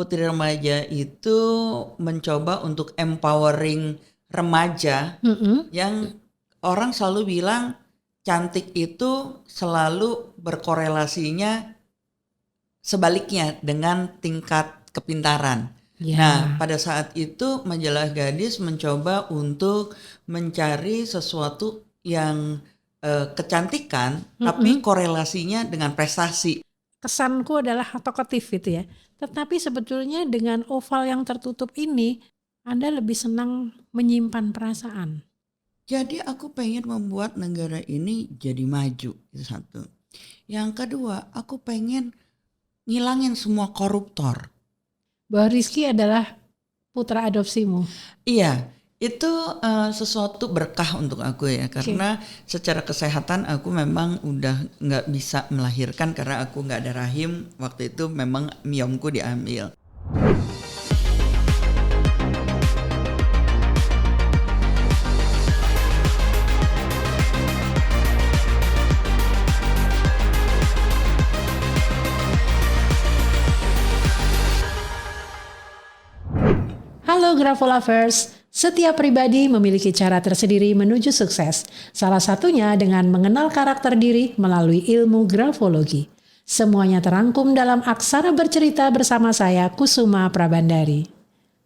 Putri Remaja itu mencoba untuk empowering remaja yang orang selalu bilang cantik itu selalu berkorelasinya sebaliknya dengan tingkat kepintaran. Nah, pada saat itu majalah Gadis mencoba untuk mencari sesuatu yang kecantikan, tapi korelasinya dengan prestasi. Kesanku adalah tokotif gitu ya. Tetapi sebetulnya dengan oval yang tertutup ini, Anda lebih senang menyimpan perasaan. Jadi aku pengen membuat negara ini jadi maju, itu satu. Yang kedua, aku pengen ngilangin semua koruptor. Bahwa Rizky adalah putra adopsimu. Iya, itu sesuatu berkah untuk aku ya, karena secara kesehatan aku memang udah nggak bisa melahirkan karena aku nggak ada rahim. Waktu itu memang miomku diambil. Halo Grafolovers, setiap pribadi memiliki cara tersendiri menuju sukses. Salah satunya dengan mengenal karakter diri melalui ilmu grafologi. Semuanya terangkum dalam Aksara Bercerita bersama saya, Kusuma Prabandari.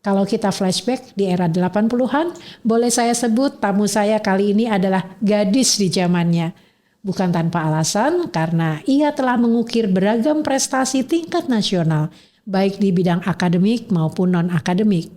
Kalau kita flashback di era 80-an, boleh saya sebut tamu saya kali ini adalah gadis di zamannya. Bukan tanpa alasan, karena ia telah mengukir beragam prestasi tingkat nasional, baik di bidang akademik maupun non-akademik.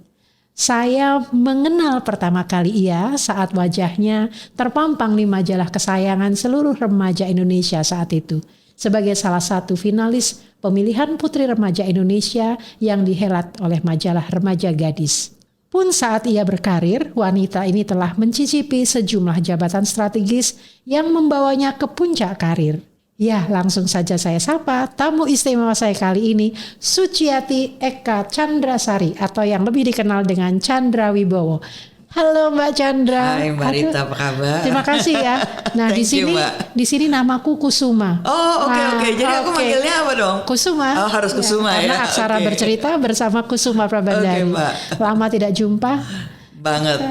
Saya mengenal pertama kali ia saat wajahnya terpampang di majalah kesayangan seluruh remaja Indonesia saat itu, sebagai salah satu finalis pemilihan Putri Remaja Indonesia yang dihelat oleh majalah Remaja Gadis. Pun saat ia berkarir, wanita ini telah mencicipi sejumlah jabatan strategis yang membawanya ke puncak karir. Ya, langsung saja saya sapa tamu istimewa saya kali ini, Suciati Eka Chandrasari atau yang lebih dikenal dengan Chandra Wibowo. Halo Mbak Chandra. Hai Mbak Rita, apa kabar? Terima kasih ya. Nah, di sini namaku Kusuma. Oh, oke. Jadi aku manggilnya apa dong? Kusuma. Oh, harus Kusuma ya. Karena Aksara Bercerita bersama Kusuma Prabandari. Mbak. Lama tidak jumpa. Banget.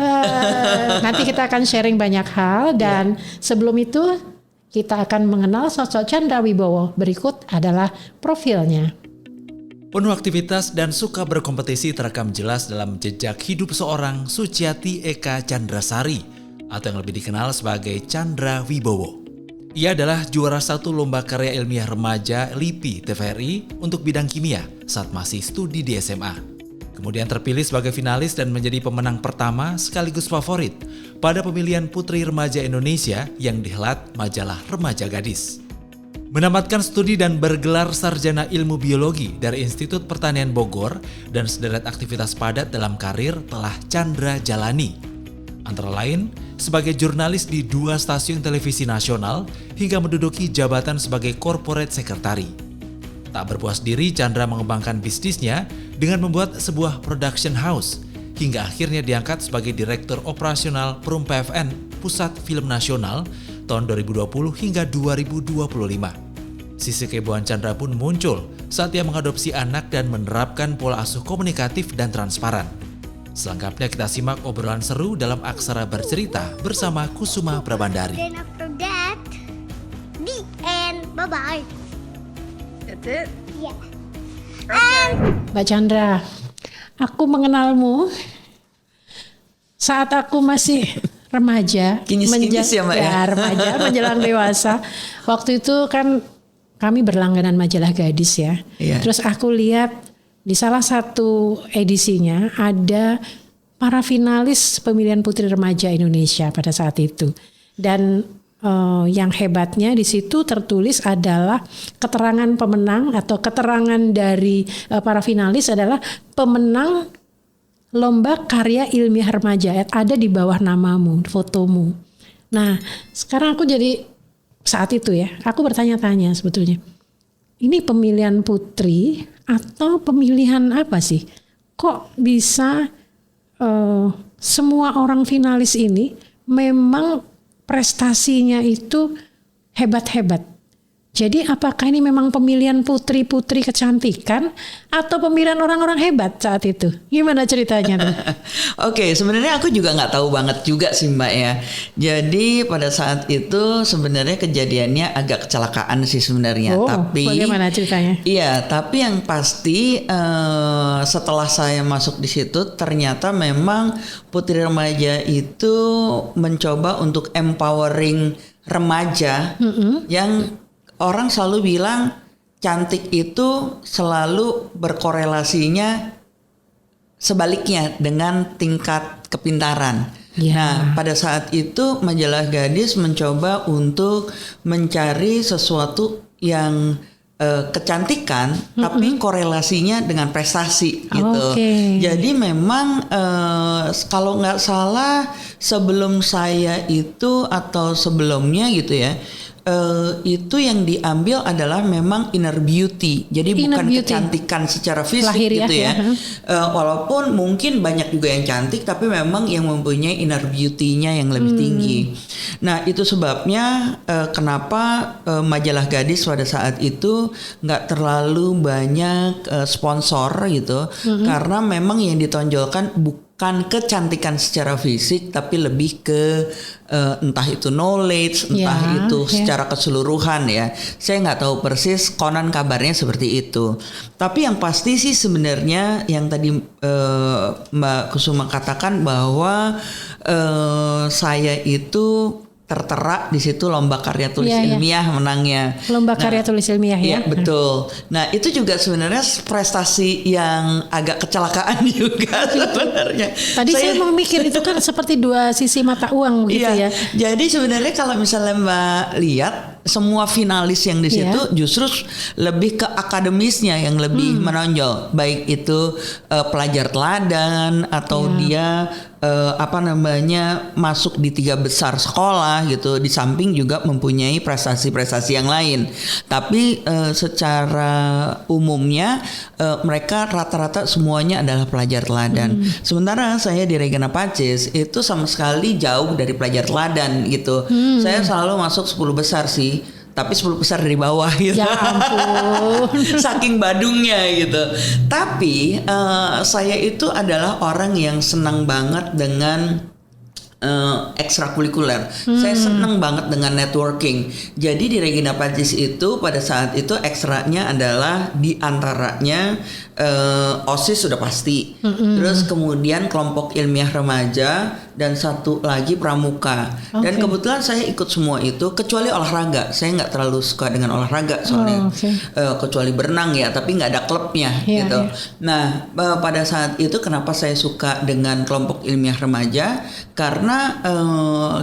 Nanti kita akan sharing banyak hal dan sebelum itu kita akan mengenal sosok Chandra Wibowo. Berikut adalah profilnya. Penuh aktivitas dan suka berkompetisi terekam jelas dalam jejak hidup seorang Suciati Eka Chandrasari atau yang lebih dikenal sebagai Chandra Wibowo. Ia adalah juara 1 lomba karya ilmiah remaja LIPI TVRI untuk bidang kimia saat masih studi di SMA. Kemudian terpilih sebagai finalis dan menjadi pemenang pertama sekaligus favorit pada pemilihan Putri Remaja Indonesia yang dihelat majalah Remaja Gadis. Menamatkan studi dan bergelar sarjana ilmu biologi dari Institut Pertanian Bogor dan sederet aktivitas padat dalam karir telah Chandra jalani. Antara lain sebagai jurnalis di 2 stasiun televisi nasional hingga menduduki jabatan sebagai corporate secretary. Tak berpuas diri, Chandra mengembangkan bisnisnya dengan membuat sebuah production house hingga akhirnya diangkat sebagai Direktur Operasional Perum PFN Pusat Film Nasional tahun 2020 hingga 2025. Sisi kebohan Chandra pun muncul saat ia mengadopsi anak dan menerapkan pola asuh komunikatif dan transparan. Selengkapnya kita simak obrolan seru dalam Aksara Bercerita bersama Kusuma Prabandari. Then after that, the end. Bye-bye. That's it? Yeah. Mbak Chandra, aku mengenalmu saat aku masih remaja, Kinyis-kinyis ya Mbak ya? remaja menjelang dewasa. Waktu itu kan kami berlangganan majalah Gadis ya. Iya. Terus aku lihat di salah satu edisinya ada para finalis pemilihan Putri Remaja Indonesia pada saat itu. Dan yang hebatnya di situ tertulis adalah keterangan pemenang atau keterangan dari para finalis adalah pemenang lomba karya ilmiah remaja, ada di bawah namamu, fotomu. Nah, sekarang aku jadi saat itu ya, aku bertanya-tanya sebetulnya, ini pemilihan putri atau pemilihan apa sih? Kok bisa semua orang finalis ini memang prestasinya itu hebat-hebat. Jadi apakah ini memang pemilihan putri-putri kecantikan atau pemilihan orang-orang hebat saat itu? Gimana ceritanya tuh? Oke, sebenarnya aku juga nggak tahu banget juga sih Mbak ya. Jadi pada saat itu sebenarnya kejadiannya agak kecelakaan sih sebenarnya. Tapi bagaimana ceritanya? Iya, tapi yang pasti setelah saya masuk di situ ternyata memang putri remaja itu mencoba untuk empowering remaja yang orang selalu bilang cantik itu selalu berkorelasinya sebaliknya dengan tingkat kepintaran. Ya. Nah, pada saat itu majalah Gadis mencoba untuk mencari sesuatu yang kecantikan, tapi korelasinya dengan prestasi gitu. Okay. Jadi memang kalau nggak salah sebelum saya itu atau sebelumnya gitu ya. Itu yang diambil adalah memang inner beauty, jadi Inner bukan beauty. kecantikan secara fisik Lahiriah gitu ya. ya. Walaupun mungkin banyak juga yang cantik, tapi memang yang mempunyai inner beauty-nya yang lebih tinggi. Nah itu sebabnya kenapa majalah Gadis pada saat itu nggak terlalu banyak sponsor gitu, karena memang yang ditonjolkan bukan kecantikan secara fisik, tapi lebih ke entah itu knowledge, entah itu secara keseluruhan ya. Saya nggak tahu persis, konon kabarnya seperti itu. Tapi yang pasti sih sebenarnya yang tadi Mbak Kusuma katakan bahwa saya itu tertera di situ lomba karya tulis ilmiah menangnya. Lomba karya tulis ilmiah ya. Iya betul. Nah itu juga sebenarnya prestasi yang agak kecelakaan juga sebenarnya. Tadi saya mau mikir itu kan seperti dua sisi mata uang gitu ya. Jadi sebenarnya kalau misalnya Mbak lihat semua finalis yang di situ justru lebih ke akademisnya yang lebih menonjol, baik itu pelajar teladan atau dia masuk di 3 besar sekolah gitu, di samping juga mempunyai prestasi-prestasi yang lain. Tapi secara umumnya mereka rata-rata semuanya adalah pelajar teladan. Sementara saya di Regina Pacis itu sama sekali jauh dari pelajar teladan gitu. Saya selalu masuk 10 besar sih, tapi 10 besar dari bawah gitu. Ya ampun. Saking badungnya gitu. Tapi saya itu adalah orang yang senang banget dengan ekstrakurikuler. Saya senang banget dengan networking. Jadi di Regina Pacis itu pada saat itu ekstranya adalah di antaranya OSIS sudah pasti. Terus kemudian kelompok ilmiah remaja dan satu lagi pramuka. Dan kebetulan saya ikut semua itu kecuali olahraga. Saya nggak terlalu suka dengan olahraga soalnya. Kecuali berenang ya, tapi nggak ada klubnya gitu. Nah, pada saat itu kenapa saya suka dengan kelompok ilmiah remaja? Karena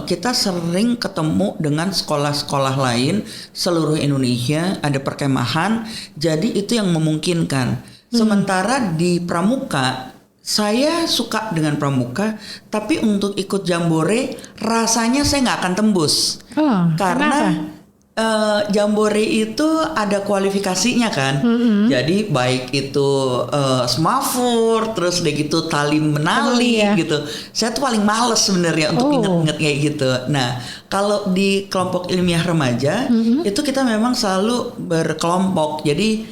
kita sering ketemu dengan sekolah-sekolah lain seluruh Indonesia, ada perkemahan, jadi itu yang memungkinkan. Sementara di pramuka, saya suka dengan pramuka, tapi untuk ikut jambore rasanya saya nggak akan tembus. Karena jambore itu ada kualifikasinya kan. Jadi baik itu semafur, terus udah gitu tali menali gitu. Saya tuh paling males sebenarnya untuk inget-inget kayak gitu. Nah, kalau di kelompok ilmiah remaja itu kita memang selalu berkelompok. Jadi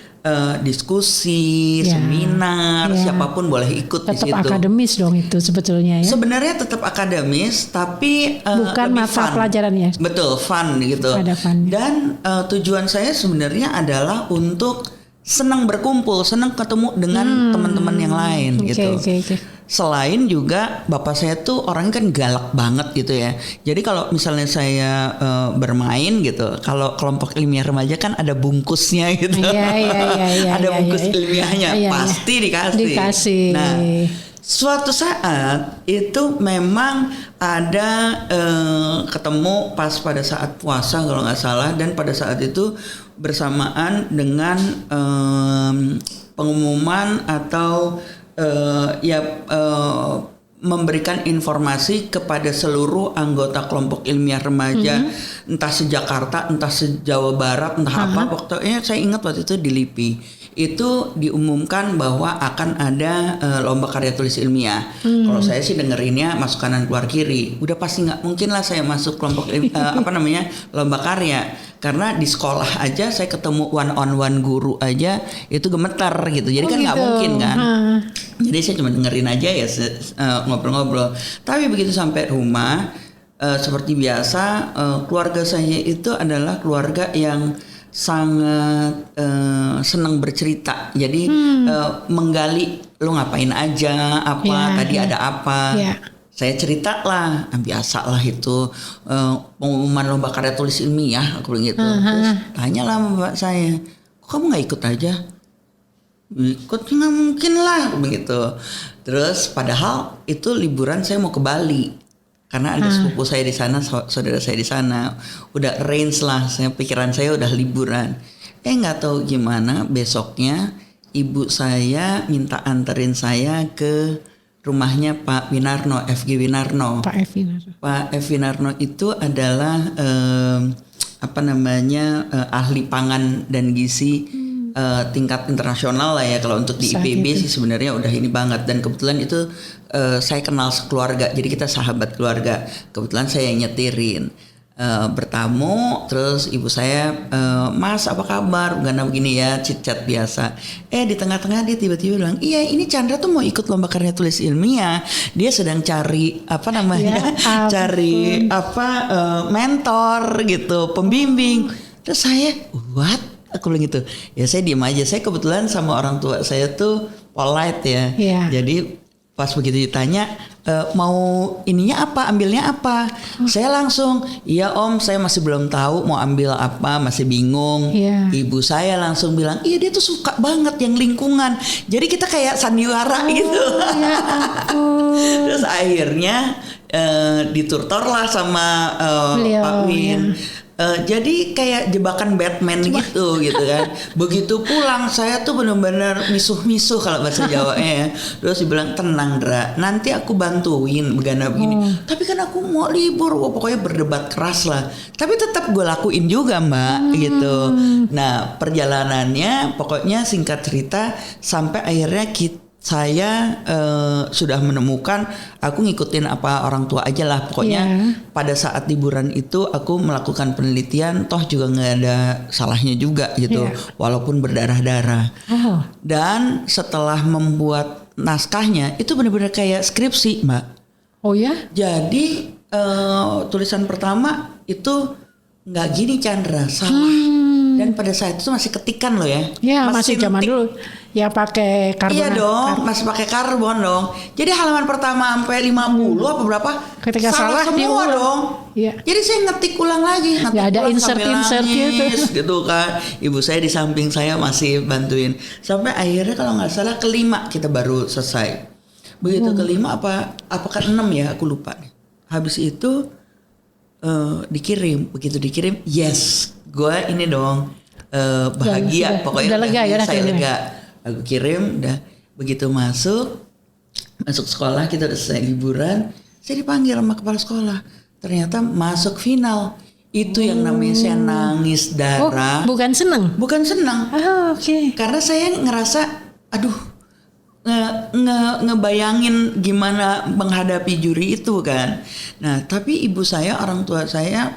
diskusi, seminar, siapapun boleh ikut di situ. Tetap akademis dong itu sebetulnya ya. Sebenarnya tetap akademis, tapi bukan mata pelajarannya. Betul, fun gitu. Ada fun. Dan tujuan saya sebenarnya adalah untuk senang berkumpul, senang ketemu dengan teman-teman yang lain gitu. Selain juga bapak saya tuh orangnya kan galak banget gitu ya. Jadi kalau misalnya saya bermain gitu, kalau kelompok ilmiah remaja kan ada bungkusnya gitu. Ada bungkus ilmiahnya, pasti dikasih. Nah, suatu saat itu memang ada ketemu pas pada saat puasa kalau nggak salah, dan pada saat itu bersamaan dengan pengumuman atau memberikan informasi kepada seluruh anggota kelompok ilmiah remaja, entah se-Jakarta, entah se-Jawa Barat, entah apa. Pokoknya saya ingat waktu itu di LIPI. itu diumumkan bahwa akan ada lomba karya tulis ilmiah. Kalau saya sih dengerinnya masuk kanan keluar kiri. Udah pasti nggak mungkin lah saya masuk kelompok lomba karya. Karena di sekolah aja saya ketemu one on one guru aja itu gemetar gitu. Jadi kan nggak mungkin kan. Jadi saya cuma dengerin aja ya ngobrol-ngobrol. Tapi begitu sampai rumah seperti biasa keluarga saya itu adalah keluarga yang sangat senang bercerita. Jadi menggali lu ngapain aja, tadi ada apa. Saya cerita lah, biasa lah itu pengumuman lomba karya tulis ilmiah aku bilang gitu. Terus tanya lah sama bapak saya, kok kamu nggak ikut aja? Ikut nggak mungkin lah begitu. Terus padahal itu liburan saya mau ke Bali. Karena ada sepupu saya di sana, saudara saya di sana, udah arrange lah, pikiran saya udah liburan. Nggak tahu gimana besoknya ibu saya minta anterin saya ke rumahnya Pak Winarno, FG Winarno. Pak F. Winarno itu adalah ahli pangan dan gizi tingkat internasional lah ya. Kalau untuk di IPB sih sebenarnya udah ini banget, dan kebetulan itu saya kenal sekeluarga, jadi kita sahabat keluarga. Kebetulan saya yang nyetirin bertamu, terus ibu saya, Mas apa kabar, karena begini ya, chit-chat biasa. Di tengah-tengah dia tiba-tiba bilang, iya ini Chandra tuh mau ikut lomba karya tulis ilmiah, dia sedang cari mentor gitu, pembimbing. Terus saya what? Aku bilang gitu, ya saya diem aja. Saya kebetulan sama orang tua saya tuh polite ya. Jadi pas begitu ditanya mau ininya apa, ambilnya apa, saya langsung, iya om saya masih belum tahu mau ambil apa, masih bingung. Ibu saya langsung bilang, iya dia tuh suka banget yang lingkungan. Jadi kita kayak sandiwara gitu. Ya ampun. Terus akhirnya diturtor lah sama Pak Win. Jadi kayak jebakan Batman gitu kan. Begitu pulang saya tuh benar-benar misuh-misuh kalau bahasa Jawanya ya. Terus dibilang, tenang Dra, nanti aku bantuin begini. Tapi kan aku mau libur, pokoknya berdebat keras lah. Tapi tetap gue lakuin juga Mbak gitu. Nah perjalanannya pokoknya singkat cerita sampai akhirnya saya sudah menemukan, aku ngikutin apa orang tua aja lah pokoknya. Pada saat liburan itu aku melakukan penelitian, toh juga nggak ada salahnya juga gitu, walaupun berdarah-darah. Dan setelah membuat naskahnya itu benar-benar kayak skripsi Mbak. Oh ya? Jadi tulisan pertama itu nggak gini Chandra, salah. Dan pada saat itu masih ketikan loh ya. Ya masih zaman dulu. Ya pakai karbon. Iya dong, masih pakai karbon dong. Jadi halaman pertama sampai 50 apa berapa? Ketika salah semua dong. Iya. Jadi saya ngetik ulang lagi, ada insert gitu kan. Ibu saya di samping saya masih bantuin. Sampai akhirnya kalau nggak salah kelima kita baru selesai. Begitu kelima apakah 6 ya, aku lupa. Habis itu dikirim, begitu dikirim, yes, gue ini dong bahagia, pokoknya udah lega, saya lega. Aku kirim, udah begitu masuk sekolah, kita udah selesai liburan, saya dipanggil sama kepala sekolah, ternyata masuk final. Itu yang namanya saya nangis darah. Bukan senang? Bukan senang. Oke. Karena saya ngerasa, aduh, ngebayangin gimana menghadapi juri itu kan. Nah tapi ibu saya, orang tua saya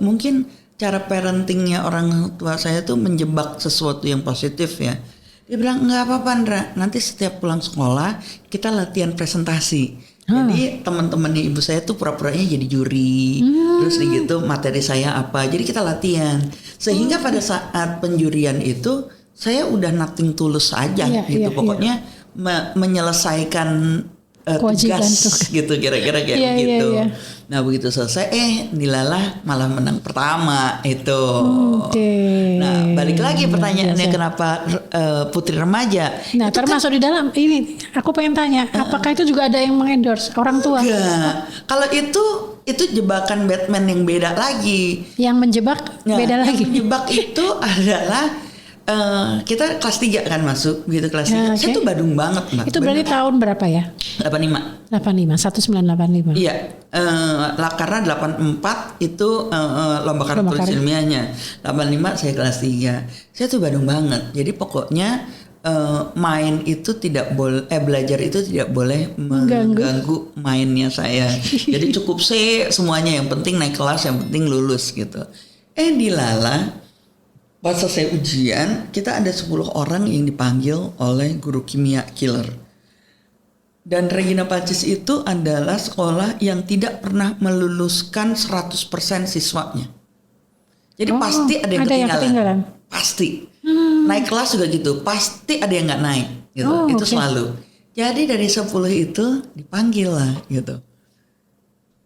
mungkin cara parentingnya orang tua saya tuh menjebak sesuatu yang positif ya. Dia bilang nggak apa-apa Ndra, nanti setiap pulang sekolah kita latihan presentasi. Jadi teman-temannya ibu saya tuh pura-puranya jadi juri, terus gitu materi saya apa, jadi kita latihan. Sehingga pada saat penjurian itu saya udah nothing tulus aja gitu, pokoknya menyelesaikan tugas gitu kira-kira kayak begitu. Nah begitu selesai dilalah malah menang pertama itu. Nah balik lagi pertanyaannya kenapa putri remaja? Nah itu termasuk di dalam ini aku pengen tanya, apakah itu juga ada yang mengendorse orang tua? Enggak. Kalau itu jebakan Batman yang beda lagi. Yang menjebak beda lagi. Yang menjebak itu adalah kita kelas 3 kan masuk gitu kelas 3. Saya tuh badung banget Mbak. Itu berarti tahun berapa ya? 85. 1985. Iya, karena 84 itu lomba karya tulis ilmiahnya. 85 saya kelas 3. Saya tuh badung banget. Jadi pokoknya main itu tidak boleh, belajar itu tidak boleh mengganggu mainnya saya. Jadi cukup C semuanya, yang penting naik kelas, yang penting lulus gitu. Dilala pas selesai ujian, kita ada 10 orang yang dipanggil oleh guru kimia killer. Dan Regina Pacis itu adalah sekolah yang tidak pernah meluluskan 100% siswanya. Jadi pasti ada yang ketinggalan. Pasti. Naik kelas juga gitu, pasti ada yang nggak naik gitu. Itu selalu. Jadi dari 10 itu dipanggil lah gitu.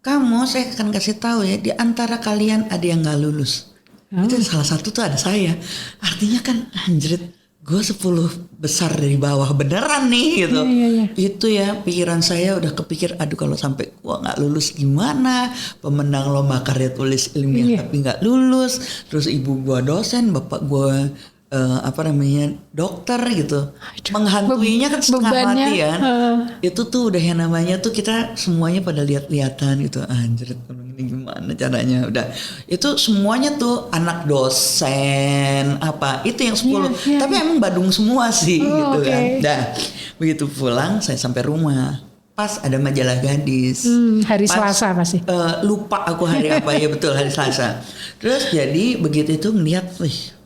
Kamu, saya akan kasih tahu ya, di antara kalian ada yang nggak lulus. Itu salah satu tuh ada saya. Artinya kan anjrit, gue 10 besar dari bawah beneran nih gitu. Itu ya pikiran saya udah kepikir, aduh kalau sampai gue nggak lulus gimana. Pemenang lomba karya tulis ilmiah tapi nggak lulus. Terus ibu gue dosen, bapak gue dokter gitu. Menghantuinya kan setengah mati kan. Itu tuh udah yang namanya tuh kita semuanya pada lihat-lihatan gitu. Anjir, ini gimana caranya? Udah itu semuanya tuh anak dosen itu yang 10. Tapi emang badung semua sih gitu kan. Dah begitu pulang saya sampai rumah. Pas ada majalah gadis. Hari Selasa pasti. Lupa aku hari apa ya, betul hari Selasa. Terus jadi begitu itu ngeliat, wih,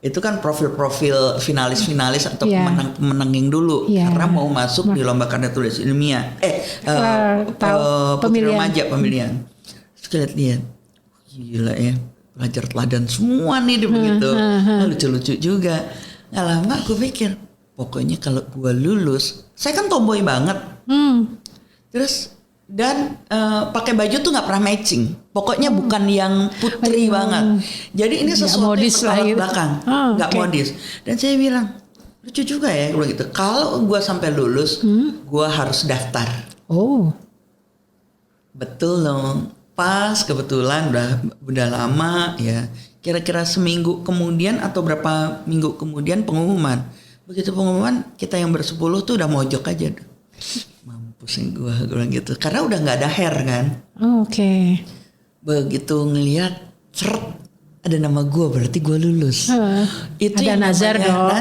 itu kan profil-profil finalis-finalis atau pemenang-pemenang yang dulu karena mau masuk di lomba karya tulis ilmiah putri remaja pemilihan. Terus lihat gila ya, pelajar teladan semua nih begitu. Lucu-lucu juga. Nggak lama aku pikir, pokoknya kalau gua lulus, saya kan tomboy banget. Terus dan pakai baju tuh nggak pernah matching. Pokoknya bukan yang putri banget. Jadi ini sesuatu yang bertolak belakang, nggak modis. Dan saya bilang lucu juga ya kalau gitu. Kalau gue sampai lulus, gue harus daftar. Betul dong. Pas kebetulan udah lama ya. Kira-kira seminggu kemudian atau berapa minggu kemudian pengumuman. Begitu pengumuman, kita yang bersepuluh tuh udah mojok aja. Pusing gue bilang gitu karena udah nggak ada hair kan. Begitu ngelihat ada nama gue, berarti gue lulus. Itu ada nazar dong.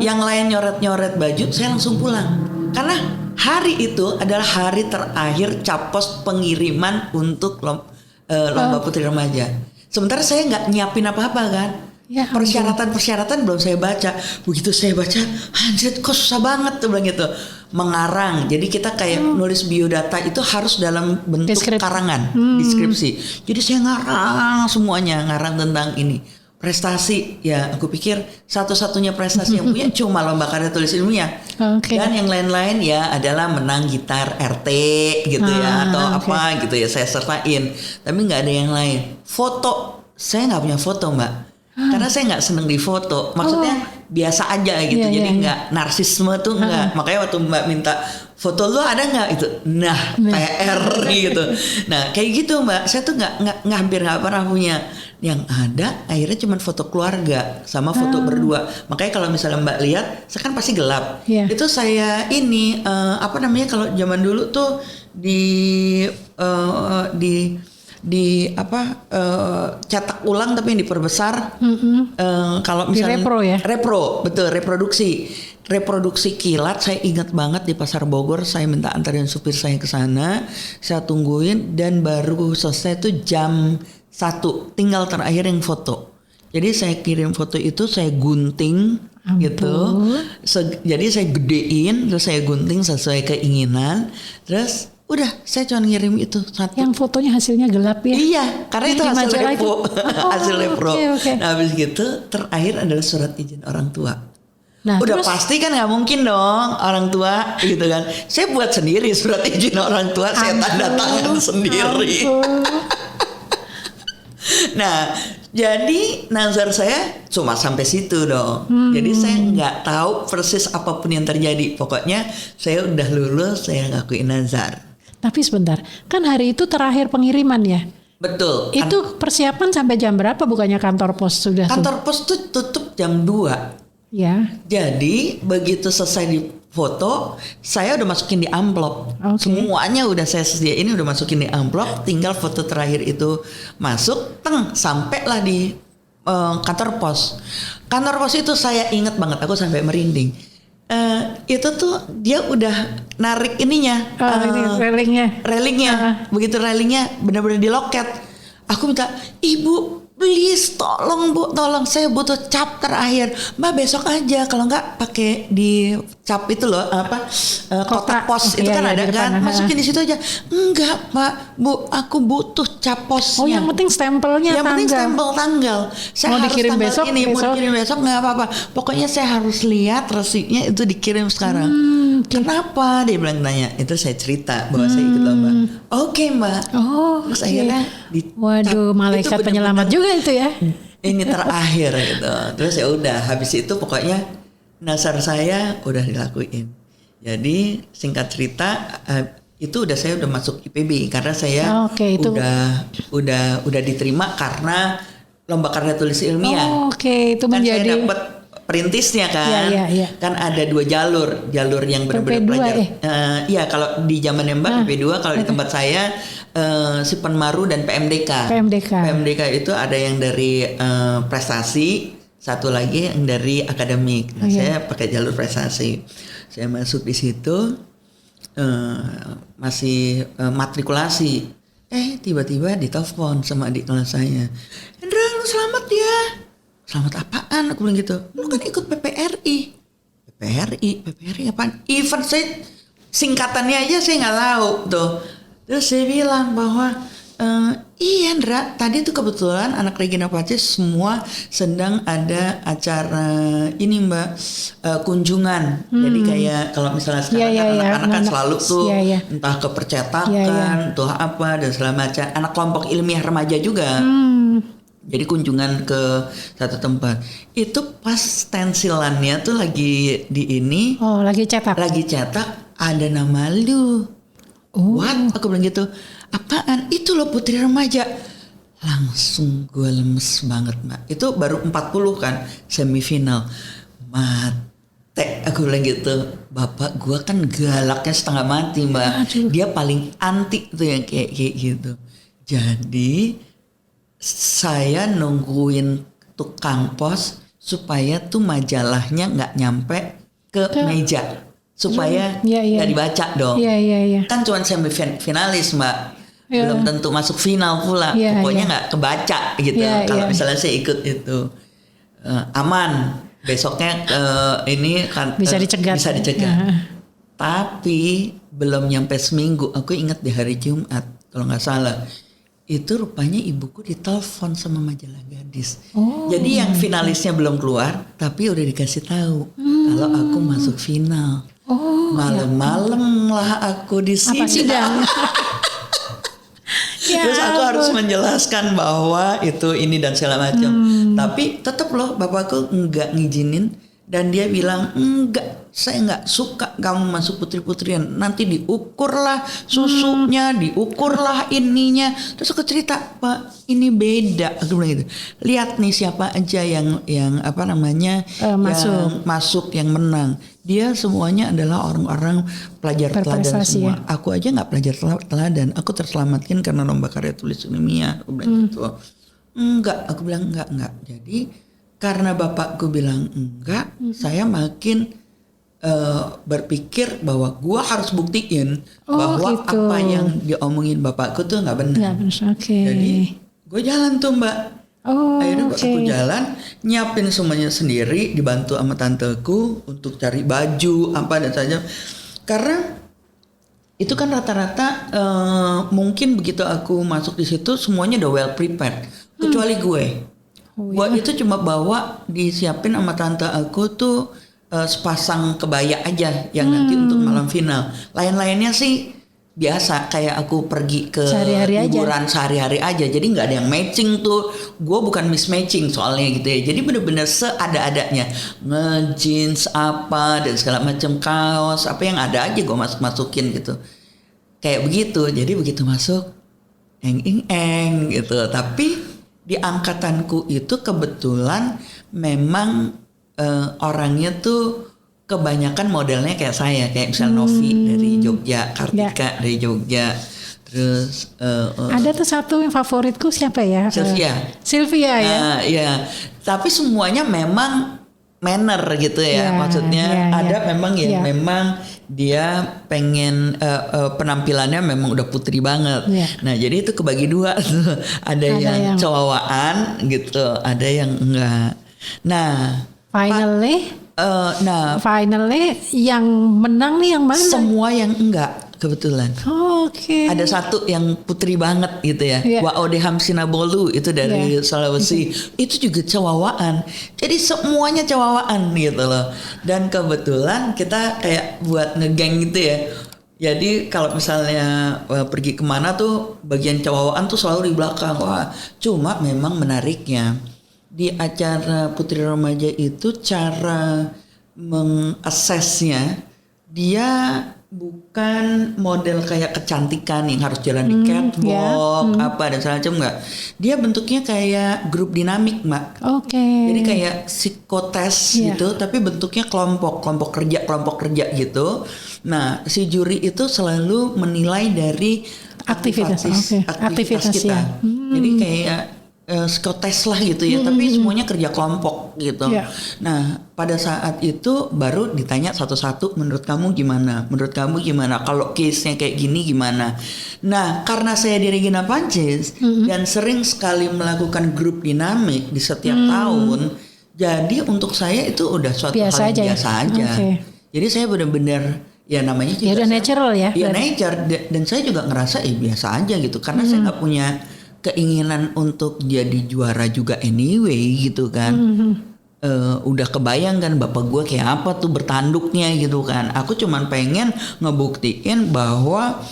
Yang lain nyoret baju, saya langsung pulang karena hari itu adalah hari terakhir capos pengiriman untuk lomba putri remaja. Sementara saya nggak nyiapin apa-apa kan. Persyaratan belum saya baca. Begitu saya baca, anjir kok susah banget tuh bilang gitu. Mengarang. Jadi kita kayak nulis biodata itu harus dalam bentuk karangan, deskripsi. Jadi saya ngarang semuanya, ngarang tentang ini. Prestasi, ya aku pikir satu-satunya prestasi yang punya cuma lomba karya tulis ilmiah. Dan yang lain-lain ya adalah menang gitar RT gitu ya atau apa gitu ya saya sertain. Tapi nggak ada yang lain. Foto, saya nggak punya foto Mbak. Karena saya nggak seneng di foto, maksudnya biasa aja gitu, jadi nggak narsisme tuh nggak. Makanya waktu Mbak minta foto lu ada nggak itu, PR gitu. Nah kayak gitu Mbak, saya tuh hampir nggak pernah punya. Yang ada akhirnya cuma foto keluarga sama foto berdua. Makanya kalau misalnya Mbak lihat, saya kan pasti gelap. Itu saya ini kalau zaman dulu tuh cetak ulang tapi yang diperbesar. Kalau misalnya repro, betul, reproduksi kilat. Saya ingat banget di Pasar Bogor, saya minta antarin supir saya ke sana, saya tungguin dan baru selesai tuh jam 1, tinggal terakhir yang foto. Jadi saya kirim foto itu, saya gunting gitu. Jadi saya gedein, terus saya gunting sesuai keinginan, terus udah saya cuma ngirim itu satu. Yang fotonya hasilnya gelap ya? Iya, karena itu hasil repro. Hasil repro. Okay. Nah habis gitu terakhir adalah surat izin orang tua. Nah, udah terus, pasti kan nggak mungkin dong orang tua gitu kan. Saya buat sendiri surat izin orang tua, saya tanda tangan sendiri. Nah jadi nazar saya cuma sampai situ dong. Jadi saya nggak tahu persis apapun yang terjadi. Pokoknya saya udah lulus, saya ngakuin nazar. Tapi sebentar, kan hari itu terakhir pengiriman ya. Betul. Itu persiapan sampai jam berapa? Bukannya kantor pos sudah tuh? Kantor pos tuh tutup jam 2. Ya. Jadi begitu selesai di foto, saya udah masukin di amplop. Oke. Semuanya udah saya sediain, udah masukin di amplop. Tinggal foto terakhir itu masuk, sampailah di kantor pos. Kantor pos itu saya inget banget, aku sampai merinding. Itu tuh dia udah narik ininya, Railingnya. begitu railingnya benar-benar di loket. Aku minta, ibu please tolong bu, tolong saya butuh cap terakhir. Mbak besok aja, kalau nggak pakai di cap itu loh kotak pos itu kan ada kan, masukin di situ aja. Enggak pak, bu aku butuh cap posnya. Oh yang penting stempelnya yang penting stempel tanggal. Saya Mau harus dikirim tanggal besok, ini, mau dikirim besok nggak apa-apa. Pokoknya saya harus lihat resitnya itu dikirim sekarang. Kenapa? Dia bilang nanya. Itu saya cerita bahwa saya ikut lomba. Oke mbak. Oh, terus akhirnya waduh, malaikat penyelamat juga itu ya. Ini terakhir gitu. Terus ya udah, habis itu pokoknya nasar saya udah dilakuin. Jadi singkat cerita itu saya udah masuk IPB karena saya udah diterima karena lomba karya tulis ilmiah. Oke, itu kan menjadi saya dapat perintisnya kan. Iya. Kan ada 2 jalur yang benar-benar pelajar. Iya, kalau di zamannya Mbak PP2, kalau di tempat saya si Penmaru dan PMDK. PMDK itu ada yang dari prestasi, satu lagi yang dari akademik. Nah, saya pakai jalur prestasi. Saya masuk di situ masih matrikulasi. Tiba-tiba ditelepon sama adik kelas saya. Hendra, lu selamat ya. Selamat apaan? Aku bilang gitu. Lu kan ikut PPRI. PPRI apaan? Event saya singkatannya aja saya nggak tahu tuh. Terus saya bilang bahwa iya Ndra, tadi tuh kebetulan anak Regina Pacis semua sedang ada acara ini Mbak, kunjungan. Jadi kayak kalau misalnya sekarang kan anak-anak kan selalu tuh entah ke percetakan, tuh apa dan segala macam. Anak kelompok ilmiah remaja juga. Jadi kunjungan ke satu tempat. Itu pas stensilannya tuh lagi di ini. Oh, lagi cetak Ada nama lu. What? Aku bilang gitu. Apaan? Itu loh putri remaja. Langsung gue lemes banget mbak. Itu baru 40 kan semifinal. Mate. Aku bilang gitu. Bapak gue kan galaknya setengah mati mbak. Aduh. Dia paling anti tuh yang kayak gitu. Jadi saya nungguin tukang pos supaya tuh majalahnya nggak nyampe ke meja supaya nggak dibaca dong. Kan cuma semifinalis mbak, belum tentu masuk final pula. Pokoknya nggak kebaca gitu. Kalau misalnya saya ikut itu aman, besoknya ini kan bisa dicegat. Tapi belum nyampe seminggu, aku ingat di hari Jumat kalau nggak salah. Itu rupanya ibuku ditelepon sama majalah Gadis. Jadi yang finalisnya belum keluar, tapi udah dikasih tahu kalau aku masuk final. Malam-malam lah aku di sini. Apa sidang? Terus aku harus menjelaskan bahwa itu ini dan segala macam. Tapi tetap loh bapakku enggak ngizinin dan dia bilang enggak, saya enggak suka kamu masuk putri-putrian. Nanti diukurlah susunya, diukurlah ininya. Terus aku cerita, Pak, ini beda. Aku bilang gitu. Lihat nih siapa aja yang apa namanya yang masuk yang menang. Dia semuanya adalah orang-orang pelajar teladan semua. Aku aja nggak pelajar teladan. Aku terselamatkan karena lomba karya tulis ilmiah. Aku bilang gitu. Enggak, aku bilang enggak. Jadi karena bapakku bilang enggak, saya makin berpikir bahwa gua harus buktiin bahwa gitu. apa yang diomongin bapakku tuh nggak benar. Jadi gue jalan tuh mbak. Akhirnya aku jalan, nyiapin semuanya sendiri, dibantu sama tanteku untuk cari baju apa dan saja. Karena itu kan rata-rata mungkin begitu aku masuk di situ semuanya udah well prepared, kecuali gue. Gue itu cuma bawa disiapin sama tante aku tuh sepasang kebaya aja yang nanti untuk malam final. Lain-lainnya sih biasa kayak aku pergi ke liburan sehari-hari aja. Jadi nggak ada yang matching tuh. Gue bukan mismatching soalnya gitu ya. Jadi bener-bener seada-adanya, nge-jeans apa dan segala macam, kaos apa yang ada aja gue masukin gitu. Kayak begitu. Jadi begitu masuk, eng gitu. Tapi di angkatanku itu kebetulan memang orangnya tuh kebanyakan modelnya kayak saya, kayak misal Novi dari Jogja, Kartika dari Jogja, terus ada tuh satu yang favoritku siapa ya? Sylvia ya. Iya, tapi semuanya memang manner gitu ya, maksudnya ada memang yang memang dia pengen penampilannya memang udah putri banget. Nah jadi itu kebagi dua tuh, ada yang cowaan gitu, ada yang enggak. Nah finally yang menang nih yang mana? Semua yang enggak kebetulan. Oke. Ada satu yang putri banget gitu ya. Waode Hamsinabolu itu dari Sulawesi. Itu juga cowawaan. Jadi semuanya cowawaan gitu loh. Dan kebetulan kita kayak buat ngegeng gitu ya. Jadi kalau misalnya pergi kemana tuh bagian cowawaan tuh selalu di belakang. Wah, cuma memang menariknya di acara Putri Remaja itu cara mengassesnya dia bukan model kayak kecantikan yang harus jalan di catwalk apa dan segala macam, enggak. Dia bentuknya kayak grup dinamik, Mbak. Jadi kayak psikotes gitu, tapi bentuknya kelompok kerja gitu. Nah, si juri itu selalu menilai dari aktivitas kita. Jadi kayak psikotes lah gitu ya, tapi semuanya kerja kelompok gitu. Nah pada saat itu baru ditanya satu-satu, menurut kamu gimana, kalau case-nya kayak gini gimana. Nah karena saya di Regina Pancis dan sering sekali melakukan grup dinamik di setiap tahun, jadi untuk saya itu udah suatu hal yang biasa aja. Jadi saya benar-benar ya namanya juga udah natural ya. Iya nature, dan saya juga ngerasa biasa aja gitu, karena saya nggak punya keinginan untuk jadi juara juga anyway gitu kan. Udah kebayang kan bapak gue kayak apa tuh bertanduknya gitu kan. Aku cuman pengen ngebuktiin bahwa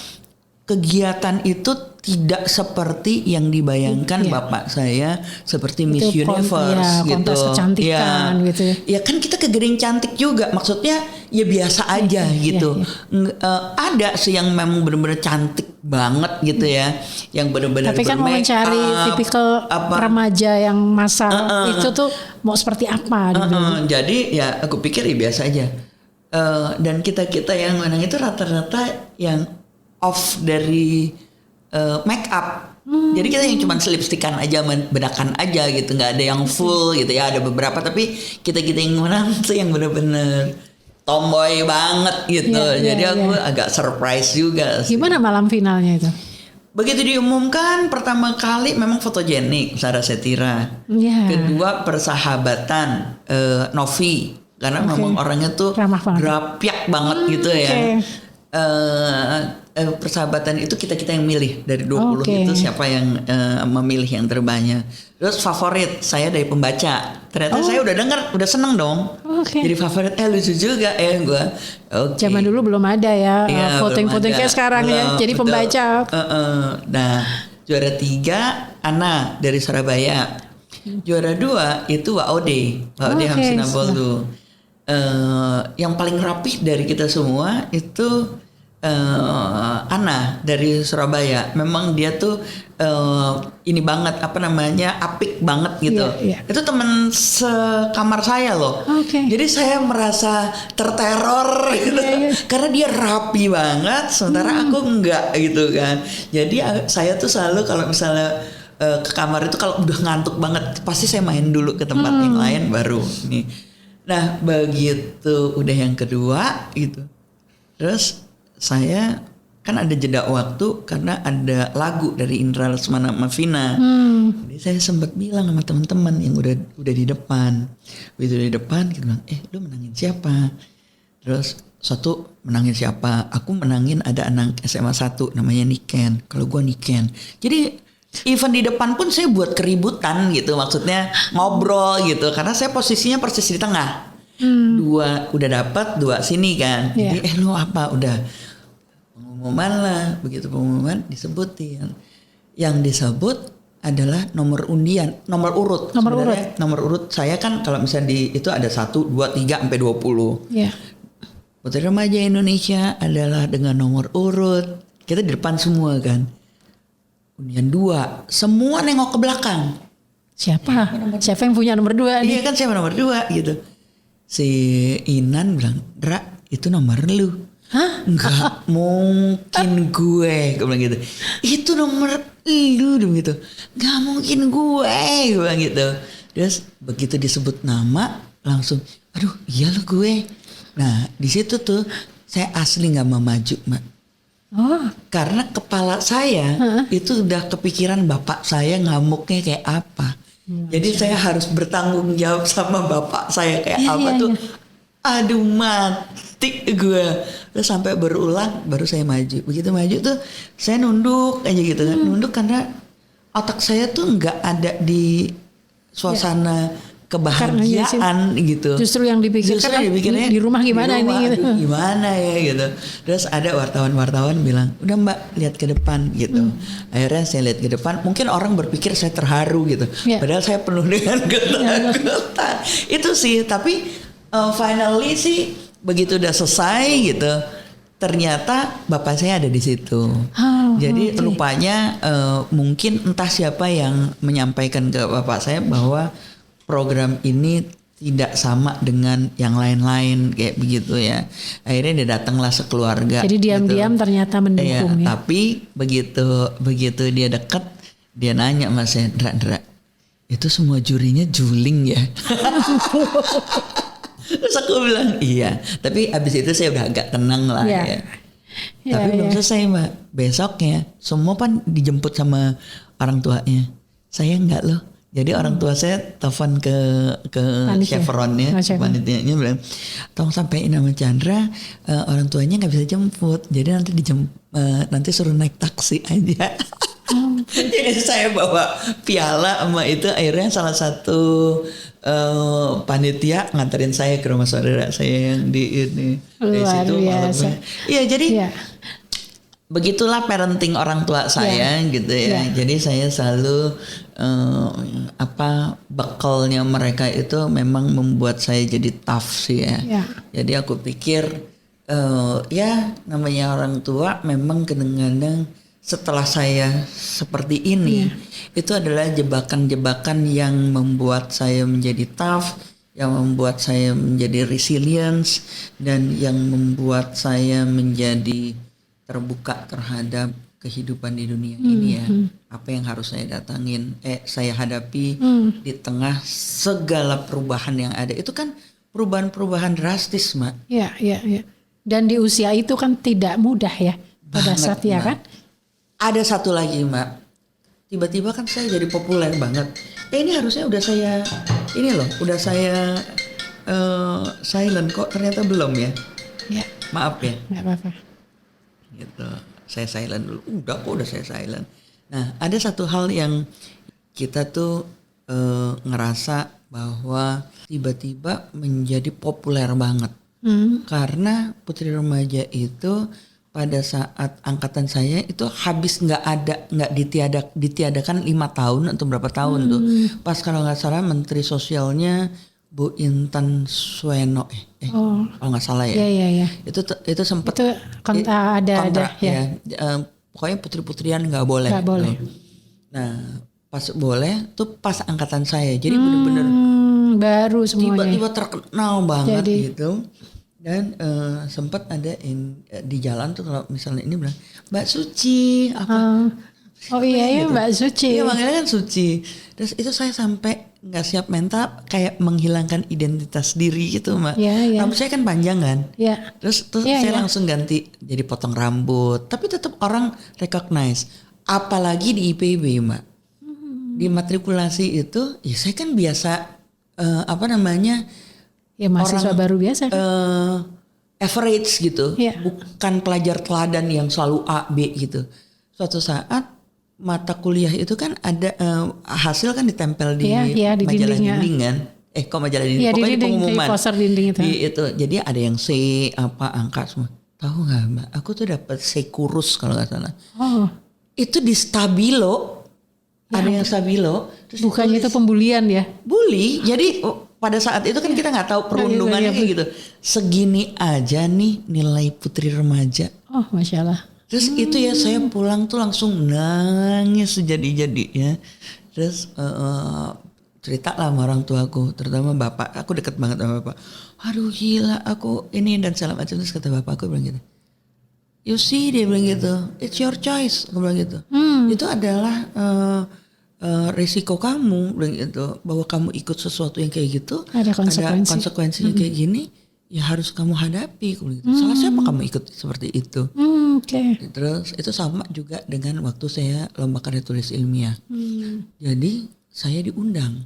kegiatan itu tidak seperti yang dibayangkan bapak saya, seperti Miss Universe gitu. Kontes kecantikan gitu ya. Ya kan kita kegering cantik juga, maksudnya ya biasa aja gitu. Ada sih yang memang benar-benar cantik banget gitu ya, yang benar-benar tapi kan mau mencari tipikal remaja yang masa itu tuh mau seperti apa gitu. Jadi ya aku pikir ya biasa aja. Dan kita yang menang itu rata-rata yang off dari make up. Jadi kita yang cuma lipstikan aja, bedakan aja gitu, nggak ada yang full gitu ya. Ada beberapa, tapi kita yang menang tuh yang benar-benar tomboy banget gitu. Jadi aku agak surprise juga sih. Gimana malam finalnya itu? Begitu diumumkan pertama kali memang fotogenik Sarah Setira. Kedua persahabatan Novi, karena memang orangnya tuh grapyak banget gitu ya. Persahabatan itu kita yang milih dari 20 itu siapa yang memilih yang terbanyak. Terus favorit saya dari pembaca. Ternyata saya udah dengar, udah seneng dong. Jadi favorit lucu juga gue. Zaman dulu belum ada ya voting-voting kayak sekarang ya. Jadi betul. Pembaca. Nah juara 3 Ana dari Surabaya. Juara 2 itu Waode Hamsinabolu. Yang paling rapih dari kita semua itu Ana dari Surabaya. Memang dia tuh ini banget apik banget gitu. Itu teman sekamar saya loh. Jadi saya merasa terteror gitu. Karena dia rapi banget, sementara aku enggak gitu kan. Jadi saya tuh selalu kalau misalnya ke kamar itu kalau udah ngantuk banget, pasti saya main dulu ke tempat yang lain baru nih. Nah begitu udah yang kedua gitu, terus saya kan ada jeda waktu karena ada lagu dari Indra Lesmana Mavina. Jadi saya sempat bilang sama teman-teman yang udah di depan, begitu di depan gitu bilang, lu menangin siapa? Terus satu menangin siapa? Aku menangin ada anak SMA 1 namanya Niken. Kalau gue Niken. Jadi even di depan pun saya buat keributan gitu, maksudnya ngobrol gitu, karena saya posisinya persis di tengah. 2 udah dapat, 2 sini kan. Jadi lu apa? Udah pengumuman lah, begitu pengumuman disebutin. Yang disebut adalah nomor undian, nomor urut. Nomor urut saya kan kalau misalnya itu ada 1, 2, 3 sampai 20. Putri Remaja Indonesia adalah dengan nomor urut. Kita di depan semua kan. Undian 2, semua nengok ke belakang. Siapa? Siapa yang punya nomor 2 nih? Iya kan saya nomor 2 gitu. Si Inan bilang, Dra itu nomor lu. Hah? Nggak mungkin gue bilang gitu. Itu nomor lu gitu. Nggak mungkin gue bilang gitu. Terus begitu disebut nama langsung, aduh iya lo gue. Nah di situ tuh saya asli nggak mau maju, Mbak. Oh, Karena kepala saya itu udah kepikiran bapak saya ngamuknya kayak apa. Jadi saya harus bertanggung jawab sama bapak saya kayak Iya, apa iya, tuh. iya. Aduh mati gue. Terus sampai berulang baru saya maju. Begitu maju tuh saya nunduk aja gitu kan. Nunduk karena otak saya tuh nggak ada di suasana kebahagiaan gitu. Justru yang dipikirkan Justru dipikirnya di rumah gimana di rumah, ini gitu. aduh, gimana ya gitu. Terus ada wartawan bilang, udah Mbak lihat ke depan gitu. Akhirnya saya lihat ke depan, mungkin orang berpikir saya terharu gitu. Ya. Padahal saya penuh dengan ketakutan. Itu sih, tapi finally sih begitu udah selesai gitu. Ternyata bapak saya ada di situ. Jadi oke. rupanya mungkin entah siapa yang menyampaikan ke bapak saya bahwa program ini tidak sama dengan yang lain-lain kayak begitu ya. Akhirnya dia datanglah sekeluarga. Jadi diam-diam ternyata mendukung ya. Tapi begitu dia dekat, dia nanya sama saya, Dra, itu semua jurinya juling ya. Terus aku bilang iya. Tapi abis itu saya udah agak tenang lah Iya. ya. Iya, Tapi belum iya. selesai Mbak. Besoknya semua kan dijemput sama orang tuanya. Saya enggak loh. Jadi orang tua saya telepon ke Panitia. chevronnya, Oh, chevron. panitianya bilang, tolong sampaikan nama Chandra, orang tuanya nggak bisa jemput, jadi nanti suruh naik taksi aja. Jadi saya bawa piala sama itu, akhirnya salah satu panitia nganterin saya ke rumah saudara saya yang di ini. Dari Luar situ biasa. malamnya. Iya jadi. Iya. Begitulah parenting orang tua saya gitu ya. Jadi saya selalu bekalnya mereka itu memang membuat saya jadi tough sih ya. Ya. Jadi aku pikir ya namanya orang tua memang kadang-kadang setelah saya seperti ini itu adalah jebakan-jebakan yang membuat saya menjadi tough, yang membuat saya menjadi resilience dan yang membuat saya menjadi terbuka terhadap kehidupan di dunia ini ya. Apa yang harus saya saya hadapi di tengah segala perubahan yang ada. Itu kan perubahan-perubahan drastis, Mak. Iya, iya, iya. Dan di usia itu kan tidak mudah ya. Pada Banget, saat ya Mak. kan? Ada satu lagi, Mak. Tiba-tiba kan saya jadi populer banget. Ini harusnya udah saya silent kok ternyata belum ya. Iya. Maaf ya. Enggak apa-apa. Gitu. Saya silent dulu. Udah saya silent. Nah, ada satu hal yang kita tuh ngerasa bahwa tiba-tiba menjadi populer banget. Karena Putri Remaja itu pada saat angkatan saya itu habis nggak ditiadakan 5 tahun atau berapa tahun tuh. Pas kalau nggak salah Menteri Sosialnya Bu Intan Sueno kalau nggak salah ya. Iya. Itu sempat Itu ada ya. Pokoknya putri-putrian nggak boleh. Nggak boleh. Nah pas boleh tuh pas angkatan saya. Jadi bener-bener Baru semuanya. tiba-tiba terkenal banget Jadi. gitu. Dan sempat ada di jalan tuh kalau misalnya ini bilang Mbak Suci apa. Oh iya gitu. Mbak Suci. Iya manggilnya kan Suci. Terus itu saya sampai nggak siap mental kayak menghilangkan identitas diri gitu Mbak. Iya. Rambut saya kan panjang kan. Iya. Terus Iya, saya iya. langsung ganti jadi potong rambut. Tapi tetap orang recognize. Apalagi di IPB Mbak. Di matrikulasi itu ya saya kan biasa Ya mahasiswa orang, baru biasa kan. average gitu. Iya. Bukan pelajar teladan yang selalu A, B gitu. Suatu saat mata kuliah itu kan ada hasil kan ditempel di Iya, di majalah dindingnya. dinding kan. Kok majalah dinding? Iya, di Pokoknya di dinding, pengumuman. di poster dinding itu. Itu. Jadi ada yang C, angka semua. Tahu nggak Mbak? Aku tuh dapat C kurus kalau nggak salah. Oh, Itu di Stabilo. Ada yang Stabilo. Terus bukannya itu pembulian ya? bully. Jadi pada saat itu kan kita nggak tahu perundungannya Iya, kayak gitu. Segini aja nih nilai Putri Remaja. Oh, Masya Allah. Terus itu ya saya pulang tuh langsung nangis sejadi-jadinya. Terus cerita lah sama orang tuaku, terutama bapak. Aku deket banget sama bapak. Aduh gila aku ini dan segala macam. Terus kata bapak aku bilang gitu. You see, dia bilang gitu. It's your choice, aku bilang gitu. Itu adalah risiko kamu, bilang gitu. Bahwa kamu ikut sesuatu yang kayak gitu. Ada konsekuensinya kayak gini. Ya harus kamu hadapi. Gitu. Salah siapa kamu ikut seperti itu? Oke. Terus itu sama juga dengan waktu saya lomba karya tulis ilmiah. Jadi saya diundang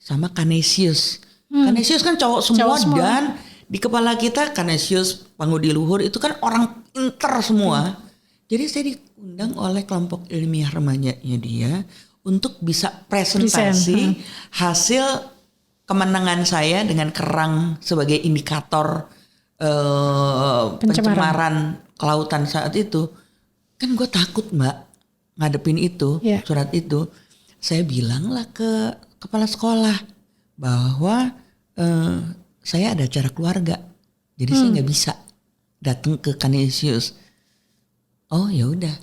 sama Canisius. Canisius kan cowok semua, dan di kepala kita Canisius Pangudi Luhur itu kan orang pinter semua. Jadi saya diundang oleh kelompok ilmiah remajanya dia untuk bisa presentasi hasil kemenangan saya dengan kerang sebagai indikator pencemaran kelautan saat itu. Kan gue takut Mbak ngadepin itu, surat itu. Saya bilanglah ke kepala sekolah bahwa saya ada acara keluarga, jadi saya nggak bisa datang ke Canisius. Oh ya udah,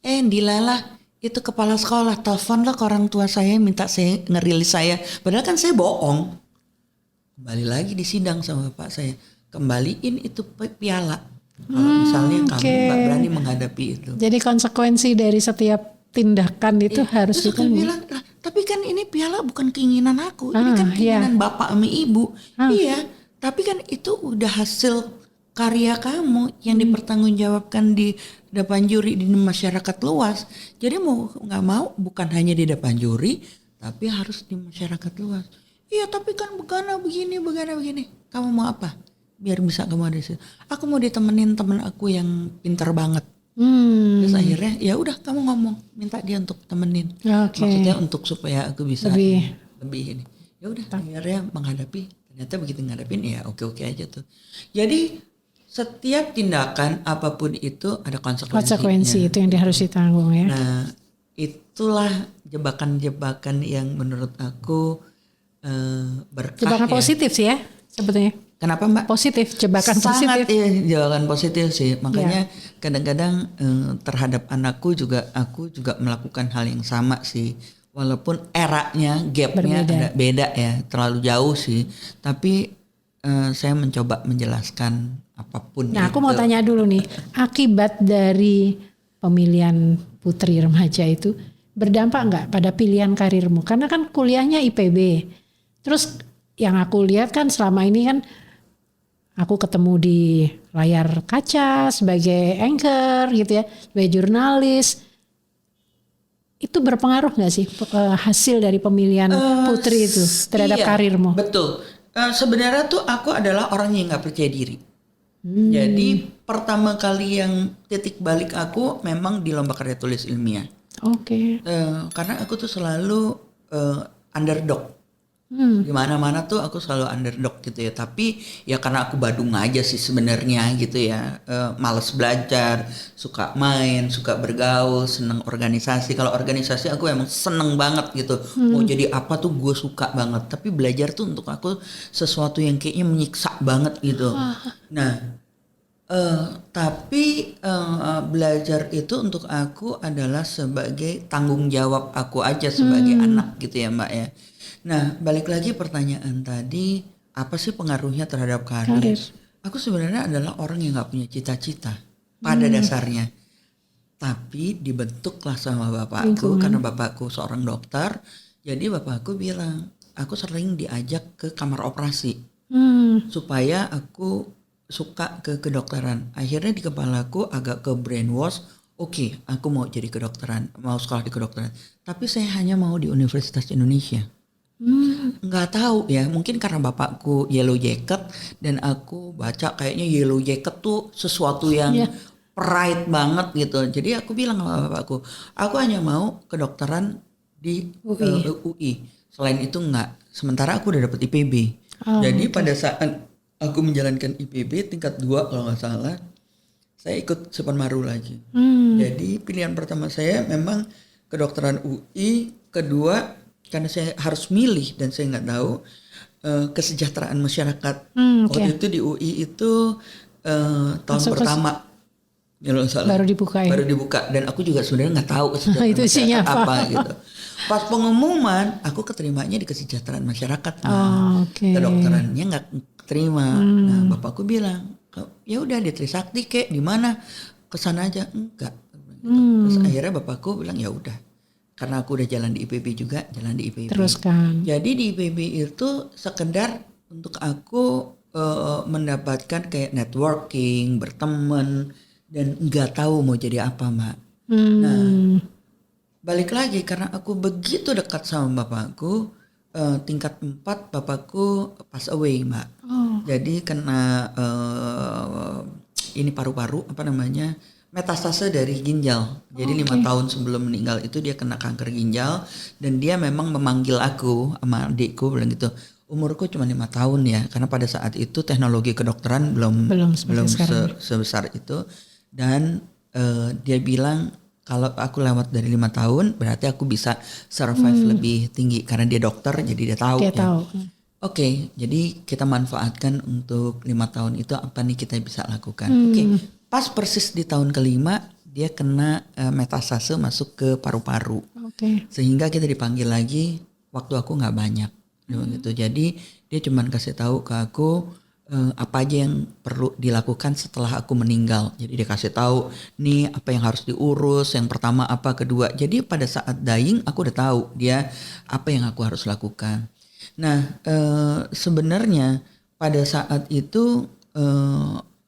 dilalah itu kepala sekolah telepon lah ke orang tua saya minta saya ngerilis saya, padahal kan saya bohong. Kembali lagi di sidang sama bapak saya, kembaliin itu piala. Kalau misalnya kamu nggak berani menghadapi itu. Jadi konsekuensi dari setiap tindakan itu harus ditanggung. Terus aku bilang, tapi kan ini piala bukan keinginan aku, ini kan keinginan bapak sama ibu. Iya, tapi kan itu udah hasil karya kamu yang dipertanggungjawabkan di depan juri di masyarakat luas. Jadi mau nggak mau bukan hanya di depan juri, tapi harus di masyarakat luas. Iya, tapi kan begini. Kamu mau apa? Biar bisa kamu ada di situ. Aku mau ditemenin temen aku yang pintar banget. Terus akhirnya ya udah kamu ngomong, minta dia untuk temenin. Maksudnya untuk supaya aku bisa lebih ini. Ya udah akhirnya menghadapi. Ternyata begitu ngadepin ya oke aja tuh. Jadi setiap tindakan apapun itu ada konsekuensinya. Konsekuensi itu yang harus ditanggung ya. Nah itulah jebakan-jebakan yang menurut aku berkah. Jebakan positif sih ya sebetulnya. Kenapa Mbak? Positif, jebakan sangat, positif. Iya, jebakan positif sih. Makanya kadang-kadang terhadap anakku juga aku juga melakukan hal yang sama sih. Walaupun eranya, gapnya ada beda ya, terlalu jauh sih. Tapi saya mencoba menjelaskan apapun. Nah, aku mau tanya dulu nih, akibat dari pemilihan putri remaja itu berdampak nggak pada pilihan karirmu? Karena kan kuliahnya IPB. Terus yang aku lihat kan selama ini kan aku ketemu di layar kaca sebagai anchor gitu ya, sebagai jurnalis. Itu berpengaruh nggak sih hasil dari pemilihan putri itu terhadap karirmu? Betul. Sebenarnya tuh aku adalah orang yang nggak percaya diri. Jadi pertama kali yang titik balik aku memang di lomba karya tulis ilmiah. Oke. Karena aku tuh selalu underdog. Di mana-mana tuh aku selalu underdog gitu ya. Tapi ya karena aku badung aja sih sebenarnya gitu ya. Males belajar, suka main, suka bergaul, seneng organisasi. Kalau organisasi aku emang seneng banget gitu. Mau jadi apa tuh gue suka banget. Tapi belajar tuh untuk aku sesuatu yang kayaknya menyiksa banget gitu. Nah, tapi belajar itu untuk aku adalah sebagai tanggung jawab aku aja sebagai anak gitu ya Mbak ya. Nah, balik lagi pertanyaan tadi, apa sih pengaruhnya terhadap karir? Aku sebenarnya adalah orang yang gak punya cita-cita pada dasarnya. Tapi dibentuklah sama bapakku, karena bapakku seorang dokter. Jadi bapakku bilang, aku sering diajak ke kamar operasi. Supaya aku suka ke kedokteran. Akhirnya di kepalaku agak ke brainwash. Oke, aku mau jadi kedokteran, mau sekolah di kedokteran. Tapi saya hanya mau di Universitas Indonesia. Nggak tahu ya, mungkin karena bapakku yellow jacket dan aku baca kayaknya yellow jacket tuh sesuatu yang pride banget gitu. Jadi aku bilang sama bapakku, aku hanya mau kedokteran di UI. Selain itu enggak. Sementara aku udah dapet IPB. Jadi pada saat aku menjalankan IPB tingkat 2 kalau nggak salah, saya ikut Sepenmaru lagi. Jadi pilihan pertama saya memang kedokteran UI, kedua karena saya harus milih dan saya nggak tahu kesejahteraan masyarakat. Waktu itu di UI itu tahun pertama Kalau nggak salah. Baru dibuka ya? Baru dibuka, dan aku juga sebenarnya nggak tahu kesejahteraan Itu isinya masyarakat apa? gitu. Pas pengumuman, aku keterimanya di kesejahteraan masyarakat. Oke. Kedokterannya nggak terima. Nah, bapakku bilang, ya udah di Trisakti kek, di mana, kesana aja. Enggak. Terus akhirnya bapakku bilang ya udah, karena aku udah jalan di IPB juga, jalan di IPB. Teruskan. Jadi di IPB itu sekedar untuk aku mendapatkan kayak networking, berteman, dan nggak tahu mau jadi apa, Mbak. Nah, balik lagi karena aku begitu dekat sama bapakku, tingkat 4 bapakku pass away, Mbak. Jadi kena ini paru-paru apa namanya, metastase dari ginjal. Jadi 5 tahun sebelum meninggal itu dia kena kanker ginjal, dan dia memang memanggil aku sama adikku bilang gitu. Umurku cuma 5 tahun ya, karena pada saat itu teknologi kedokteran belum sebesar itu, dan dia bilang kalau aku lewat dari 5 tahun berarti aku bisa survive lebih tinggi karena dia dokter, jadi dia tahu. Dia tahu. Oke, jadi kita manfaatkan untuk 5 tahun itu apa nih kita bisa lakukan. Oke, pas persis di tahun kelima dia kena metastase masuk ke paru-paru. Sehingga kita dipanggil lagi, waktu aku nggak banyak gitu. Jadi dia cuman kasih tahu ke aku apa aja yang perlu dilakukan setelah aku meninggal. Jadi dia kasih tahu nih apa yang harus diurus, yang pertama apa, kedua. Jadi pada saat dying aku udah tahu dia apa yang aku harus lakukan. Nah, sebenarnya pada saat itu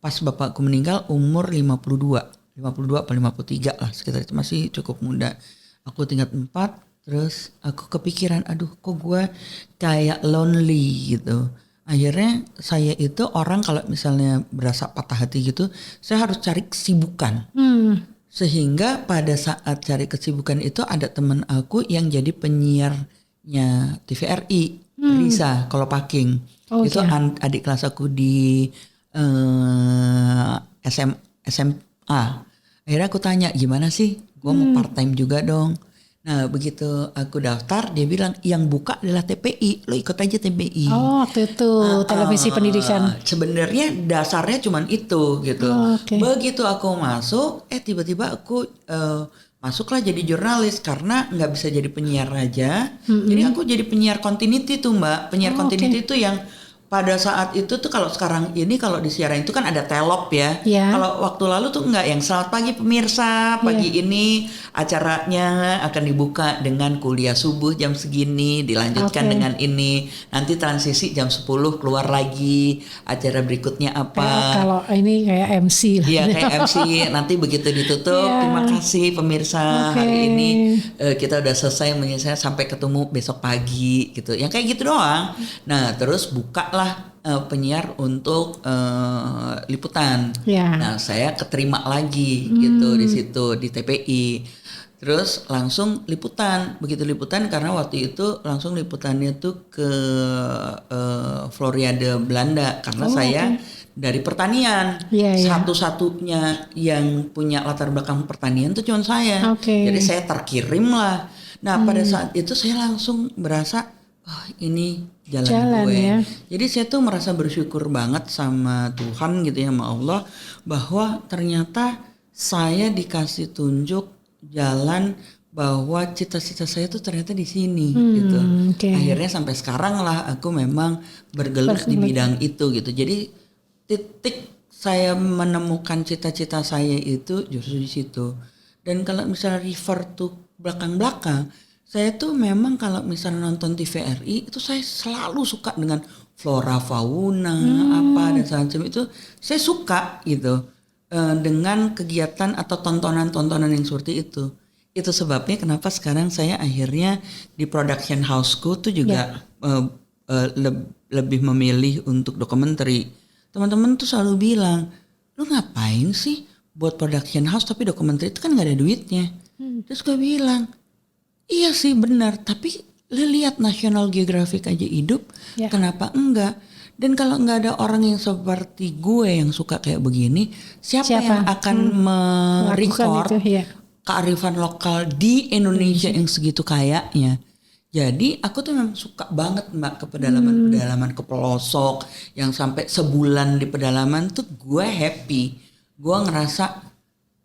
pas bapakku meninggal umur 52 atau 53 lah, sekitar itu, masih cukup muda. Aku tingkat 4, terus aku kepikiran, aduh kok gue kayak lonely gitu. Akhirnya saya itu orang kalau misalnya berasa patah hati gitu, saya harus cari kesibukan. Sehingga pada saat cari kesibukan itu ada teman aku yang jadi penyiarnya TVRI, Risa Kolopaking. Itu adik kelas aku di SMA. Akhirnya aku tanya, gimana sih? Gue mau part time juga dong. Nah begitu aku daftar, dia bilang yang buka adalah TPI, lo ikut aja TPI. Oh waktu itu televisi pendidikan. Sebenarnya dasarnya cuman itu gitu. Begitu aku masuk, tiba-tiba aku masuklah jadi jurnalis karena nggak bisa jadi penyiar aja. Jadi aku jadi penyiar continuity tuh, Mbak. Penyiar continuity itu yang pada saat itu tuh, kalau sekarang ini kalau disiaran itu kan ada telop ya. Kalau waktu lalu tuh enggak, yang selamat pagi pemirsa, pagi ini acaranya akan dibuka dengan kuliah subuh jam segini, dilanjutkan dengan ini, nanti transisi jam 10 keluar lagi, acara berikutnya apa. Kalau ini kayak MC lah. Iya kayak MC, nanti begitu ditutup, terima kasih pemirsa, hari ini kita udah selesai menyelesaikan, sampai ketemu besok pagi gitu. Yang kayak gitu doang. Nah terus buka penyiar untuk liputan. Nah, saya keterima lagi gitu di situ di TPI. Terus langsung liputan. Begitu liputan karena waktu itu langsung liputannya tuh ke Floriade Belanda karena saya dari pertanian. Satu-satunya yang punya latar belakang pertanian tuh cuma saya. Jadi saya terkirim lah. Nah, pada saat itu saya langsung berasa ini jalan gue. Ya. Jadi saya tuh merasa bersyukur banget sama Tuhan gitu ya, sama Allah, bahwa ternyata saya dikasih tunjuk jalan bahwa cita-cita saya tuh ternyata di sini gitu. Akhirnya sampai sekarang lah aku memang bergelut di bidang itu gitu. Jadi titik saya menemukan cita-cita saya itu justru di situ. Dan kalau misalnya refer to belakang-belakang, saya tuh memang kalau misalnya nonton TVRI itu saya selalu suka dengan flora fauna apa dan semacam itu, saya suka gitu dengan kegiatan atau tontonan-tontonan yang seperti itu. Itu sebabnya kenapa sekarang saya akhirnya di production houseku tuh juga lebih memilih untuk dokumenter. Teman-teman tuh selalu bilang, lu ngapain sih buat production house tapi dokumenter itu kan nggak ada duitnya. Terus gue bilang, iya sih benar, tapi lihat National Geographic aja hidup, kenapa enggak? Dan kalau enggak ada orang yang seperti gue yang suka kayak begini, siapa yang akan merecord kearifan lokal di Indonesia yang segitu kayaknya? Jadi aku tuh memang suka banget, Mbak, ke pedalaman ke pelosok yang sampai sebulan di pedalaman tuh gue happy. Gue ngerasa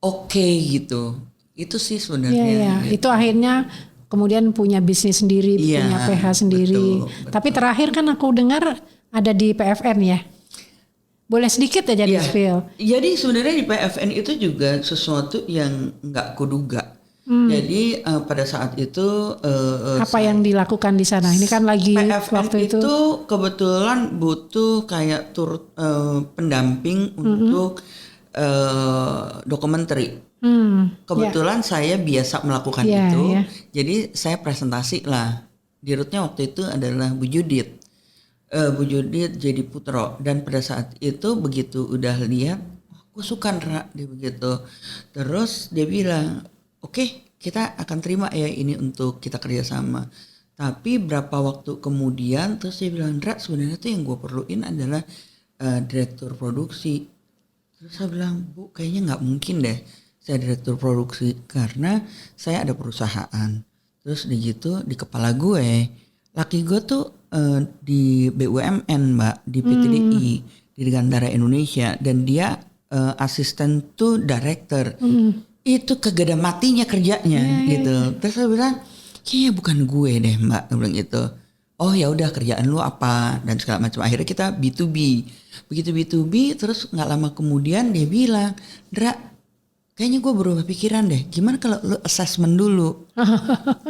oke gitu. Itu sih Iya, sebenarnya. iya. Itu akhirnya kemudian punya bisnis sendiri, Iya, punya PH sendiri. betul. Tapi terakhir kan aku dengar ada di PFN ya. Boleh sedikit aja di Iya. spill. Jadi sebenarnya di PFN itu juga sesuatu yang nggak kuduga. Jadi pada saat itu Apa yang dilakukan di sana? Ini kan lagi PFN waktu itu. kebetulan butuh kayak pendamping untuk dokumenter. Kebetulan saya biasa melakukan Iya, itu, iya. jadi saya presentasi lah. Dirutnya waktu itu adalah Bu Judit. Bu Judit jadi Putro, dan pada saat itu begitu udah lihat, aku suka Ra, dia begitu. Terus dia bilang, oke, kita akan terima ya ini untuk kita kerjasama. Tapi berapa waktu kemudian terus dia bilang, Ra, sebenarnya tuh yang gue perluin adalah direktur produksi. Terus saya bilang, Bu, kayaknya nggak mungkin deh saya direktur produksi karena saya ada perusahaan. Terus di gitu di kepala gue, laki gue tuh di BUMN Mbak, di PTDI, di Gantara Indonesia, dan dia asisten tuh director. Itu kegada matinya kerjanya gitu. Terus saya bilang, kayaknya bukan gue deh Mbak, dia bilang gitu. Oh ya udah, kerjaan lu apa dan segala macam. Akhirnya kita B2B. Begitu B2B, terus nggak lama kemudian dia bilang, Dra, kayaknya gue berubah pikiran deh. Gimana kalau lu assessment dulu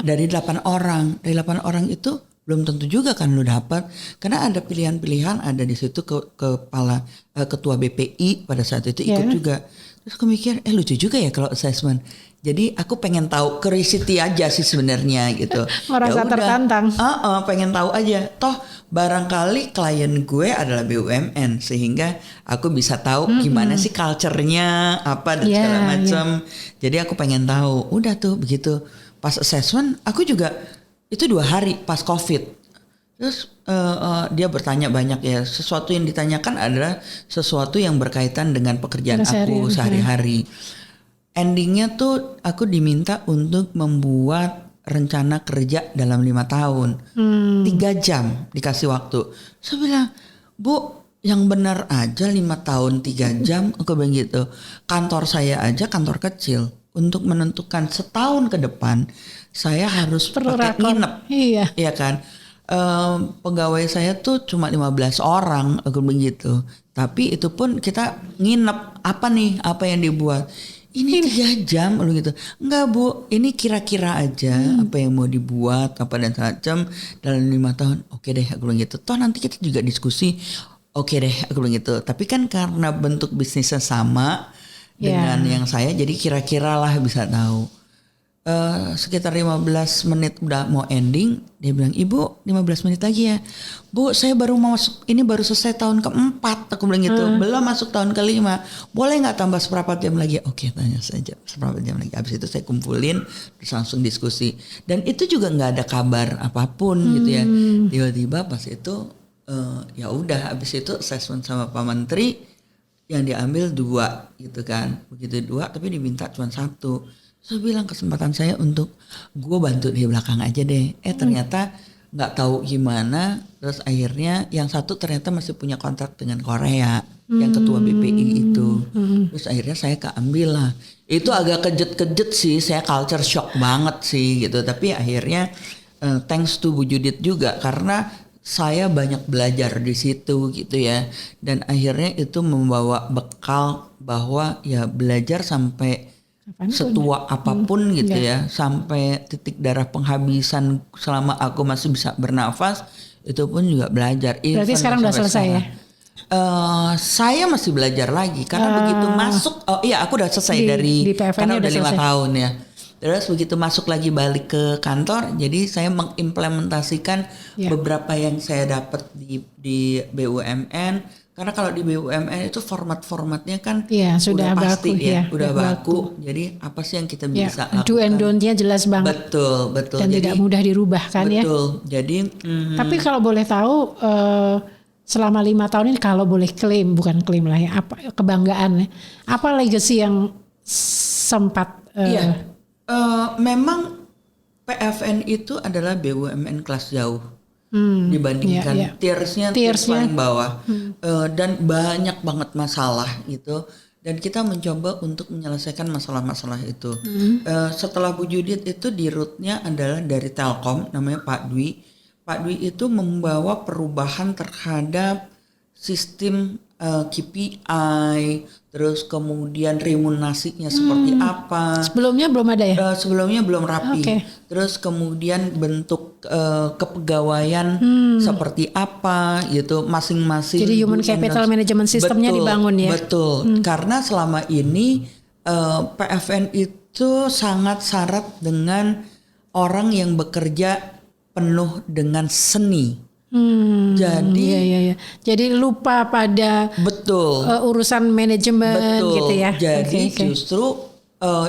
dari 8 orang. Dari 8 orang itu belum tentu juga kan lu dapat, karena ada pilihan-pilihan, ada di situ kepala ketua BPI pada saat itu ikut juga. Terus aku mikir, lucu juga ya kalau assessment. Jadi aku pengen tahu, curiosity aja sih sebenarnya gitu. Merasa Ya udah, tertantang. pengen tahu aja. Toh barangkali klien gue adalah BUMN, sehingga aku bisa tahu gimana sih culture-nya apa dan segala macam. Jadi aku pengen tahu. Udah tuh begitu pas assessment, aku juga itu 2 hari pas COVID. Terus dia bertanya banyak ya. Sesuatu yang ditanyakan adalah sesuatu yang berkaitan dengan pekerjaan aku sehari-hari. Endingnya tuh aku diminta untuk membuat rencana kerja dalam 5 tahun. 3 jam dikasih waktu. Saya bilang, Bu, yang benar aja 5 tahun 3 jam. Aku bilang gitu. Kantor saya aja kantor kecil. Untuk menentukan setahun ke depan, saya harus pakai nginep. Iya kan. Pegawai saya tuh cuma 15 orang, aku begitu. Tapi itu pun kita nginep. Apa nih? Apa yang dibuat? Ini 3 jam lu gitu. Enggak Bu, ini kira-kira aja apa yang mau dibuat, apa dan macam dalam 5 tahun. Oke deh, aku bilang gitu. Toh nanti kita juga diskusi. Oke deh, aku bilang gitu. Tapi kan karena bentuk bisnisnya sama dengan yang saya, jadi kira-kira lah bisa tahu. Sekitar 15 menit udah mau ending, dia bilang, Ibu 15 menit lagi ya. Bu, saya baru mau masuk, ini baru selesai tahun ke-4, aku bilang gitu. Belum masuk tahun ke-5, boleh gak tambah seberapa jam lagi? Oke, tanya saja seberapa jam lagi. Habis itu saya kumpulin, terus langsung diskusi. Dan itu juga gak ada kabar apapun gitu ya. Tiba-tiba pas itu, ya udah habis itu assessment sama Pak Menteri, yang diambil 2 gitu kan. Begitu 2 tapi diminta cuma 1. Saya bilang kesempatan saya untuk gue bantu di belakang aja deh. Ternyata nggak tahu gimana. Terus akhirnya yang satu ternyata masih punya kontrak dengan Korea, yang ketua BPI itu. Terus akhirnya saya keambil lah. Itu agak kejut-kejut sih. Saya culture shock banget sih gitu. Tapi akhirnya thanks to Bu Judit juga, karena saya banyak belajar di situ gitu ya. Dan akhirnya itu membawa bekal bahwa ya belajar sampai setua apapun gitu ya, sampai titik darah penghabisan selama aku masih bisa bernafas, itu pun juga belajar. Berarti sekarang udah selesai ya? Saya masih belajar lagi karena begitu masuk, aku udah selesai di karena udah 5 selesai. tahun ya. Terus begitu masuk lagi balik ke kantor, jadi saya mengimplementasikan beberapa yang saya dapat di BUMN. Karena kalau di BUMN itu format-formatnya kan sudah pasti baku, udah baku. Jadi apa sih yang kita bisa lakukan? Do and don't-nya jelas banget. Betul. Dan jadi, tidak mudah dirubah kan ya. Betul. Jadi. Tapi kalau boleh tahu, selama 5 tahun ini kalau boleh klaim, bukan klaim lah ya, apa kebanggaan ya? Apa legacy yang sempat? Memang PFN itu adalah BUMN kelas jauh. Dibandingkan tiersnya paling bawah, dan banyak banget masalah gitu. dan kita mencoba untuk menyelesaikan masalah-masalah itu. Setelah Bu Judith itu di rootnya adalah dari Telkom, namanya Pak Dwi. Pak Dwi itu membawa perubahan terhadap sistem KPI, terus kemudian remunerasinya seperti apa. Sebelumnya belum ada ya? Sebelumnya belum rapi. Oke. Terus kemudian bentuk kepegawaian seperti apa gitu masing-masing. Jadi human capital management sistemnya dibangun ya? Betul. Karena selama ini PFN itu sangat syarat dengan orang yang bekerja penuh dengan seni. Jadi iya. Jadi lupa pada betul urusan manajemen gitu ya. Jadi Oke. justru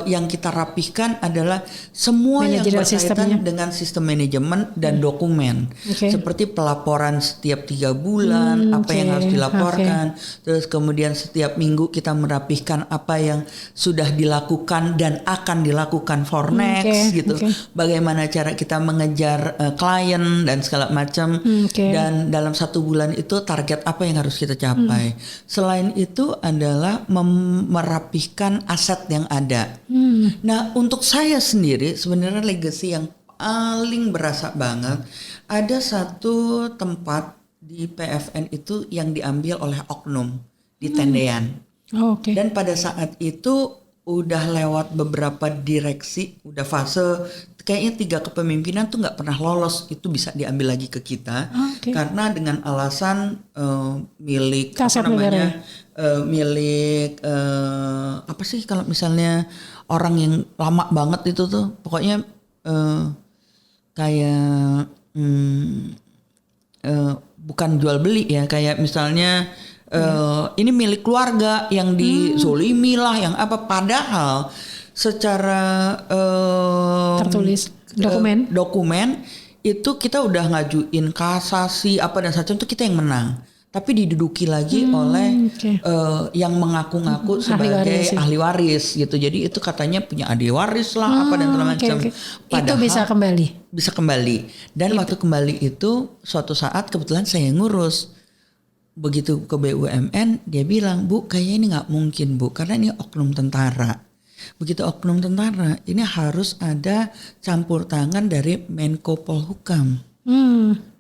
yang kita rapihkan adalah semua yang Manajerial berkaitan sistemnya. dengan sistem manajemen dan dokumen. Oke. Seperti pelaporan setiap 3 bulan, apa yang harus dilaporkan. Terus kemudian setiap minggu kita merapihkan apa yang sudah dilakukan dan akan dilakukan for next gitu. Bagaimana cara kita mengejar klien dan segala macam. Dan dalam 1 bulan itu target apa yang harus kita capai. Selain itu adalah merapihkan aset yang ada. Nah, untuk saya sendiri sebenarnya legacy yang paling berasa banget, ada satu tempat di PFN itu yang diambil oleh oknum di Tendean. Dan pada saat itu udah lewat beberapa direksi, udah fase kayaknya 3 kepemimpinan tuh nggak pernah lolos, itu bisa diambil lagi ke kita karena dengan alasan milik Kaset apa namanya negara. Milik apa sih kalau misalnya orang yang lama banget itu tuh pokoknya kayak bukan jual beli ya, kayak misalnya ini milik keluarga yang dizolimi lah, yang apa, padahal secara tertulis dokumen itu kita udah ngajuin kasasi apa dan macam itu, kita yang menang, tapi diduduki lagi oleh yang mengaku-ngaku sebagai ahli waris gitu. Jadi itu katanya punya adik waris lah apa dan segala macam. Itu bisa kembali. Dan waktu kembali itu suatu saat kebetulan saya ngurus. Begitu ke BUMN dia bilang, Bu kayaknya ini nggak mungkin Bu, karena ini oknum tentara. Begitu oknum tentara ini harus ada campur tangan dari Menko Polhukam.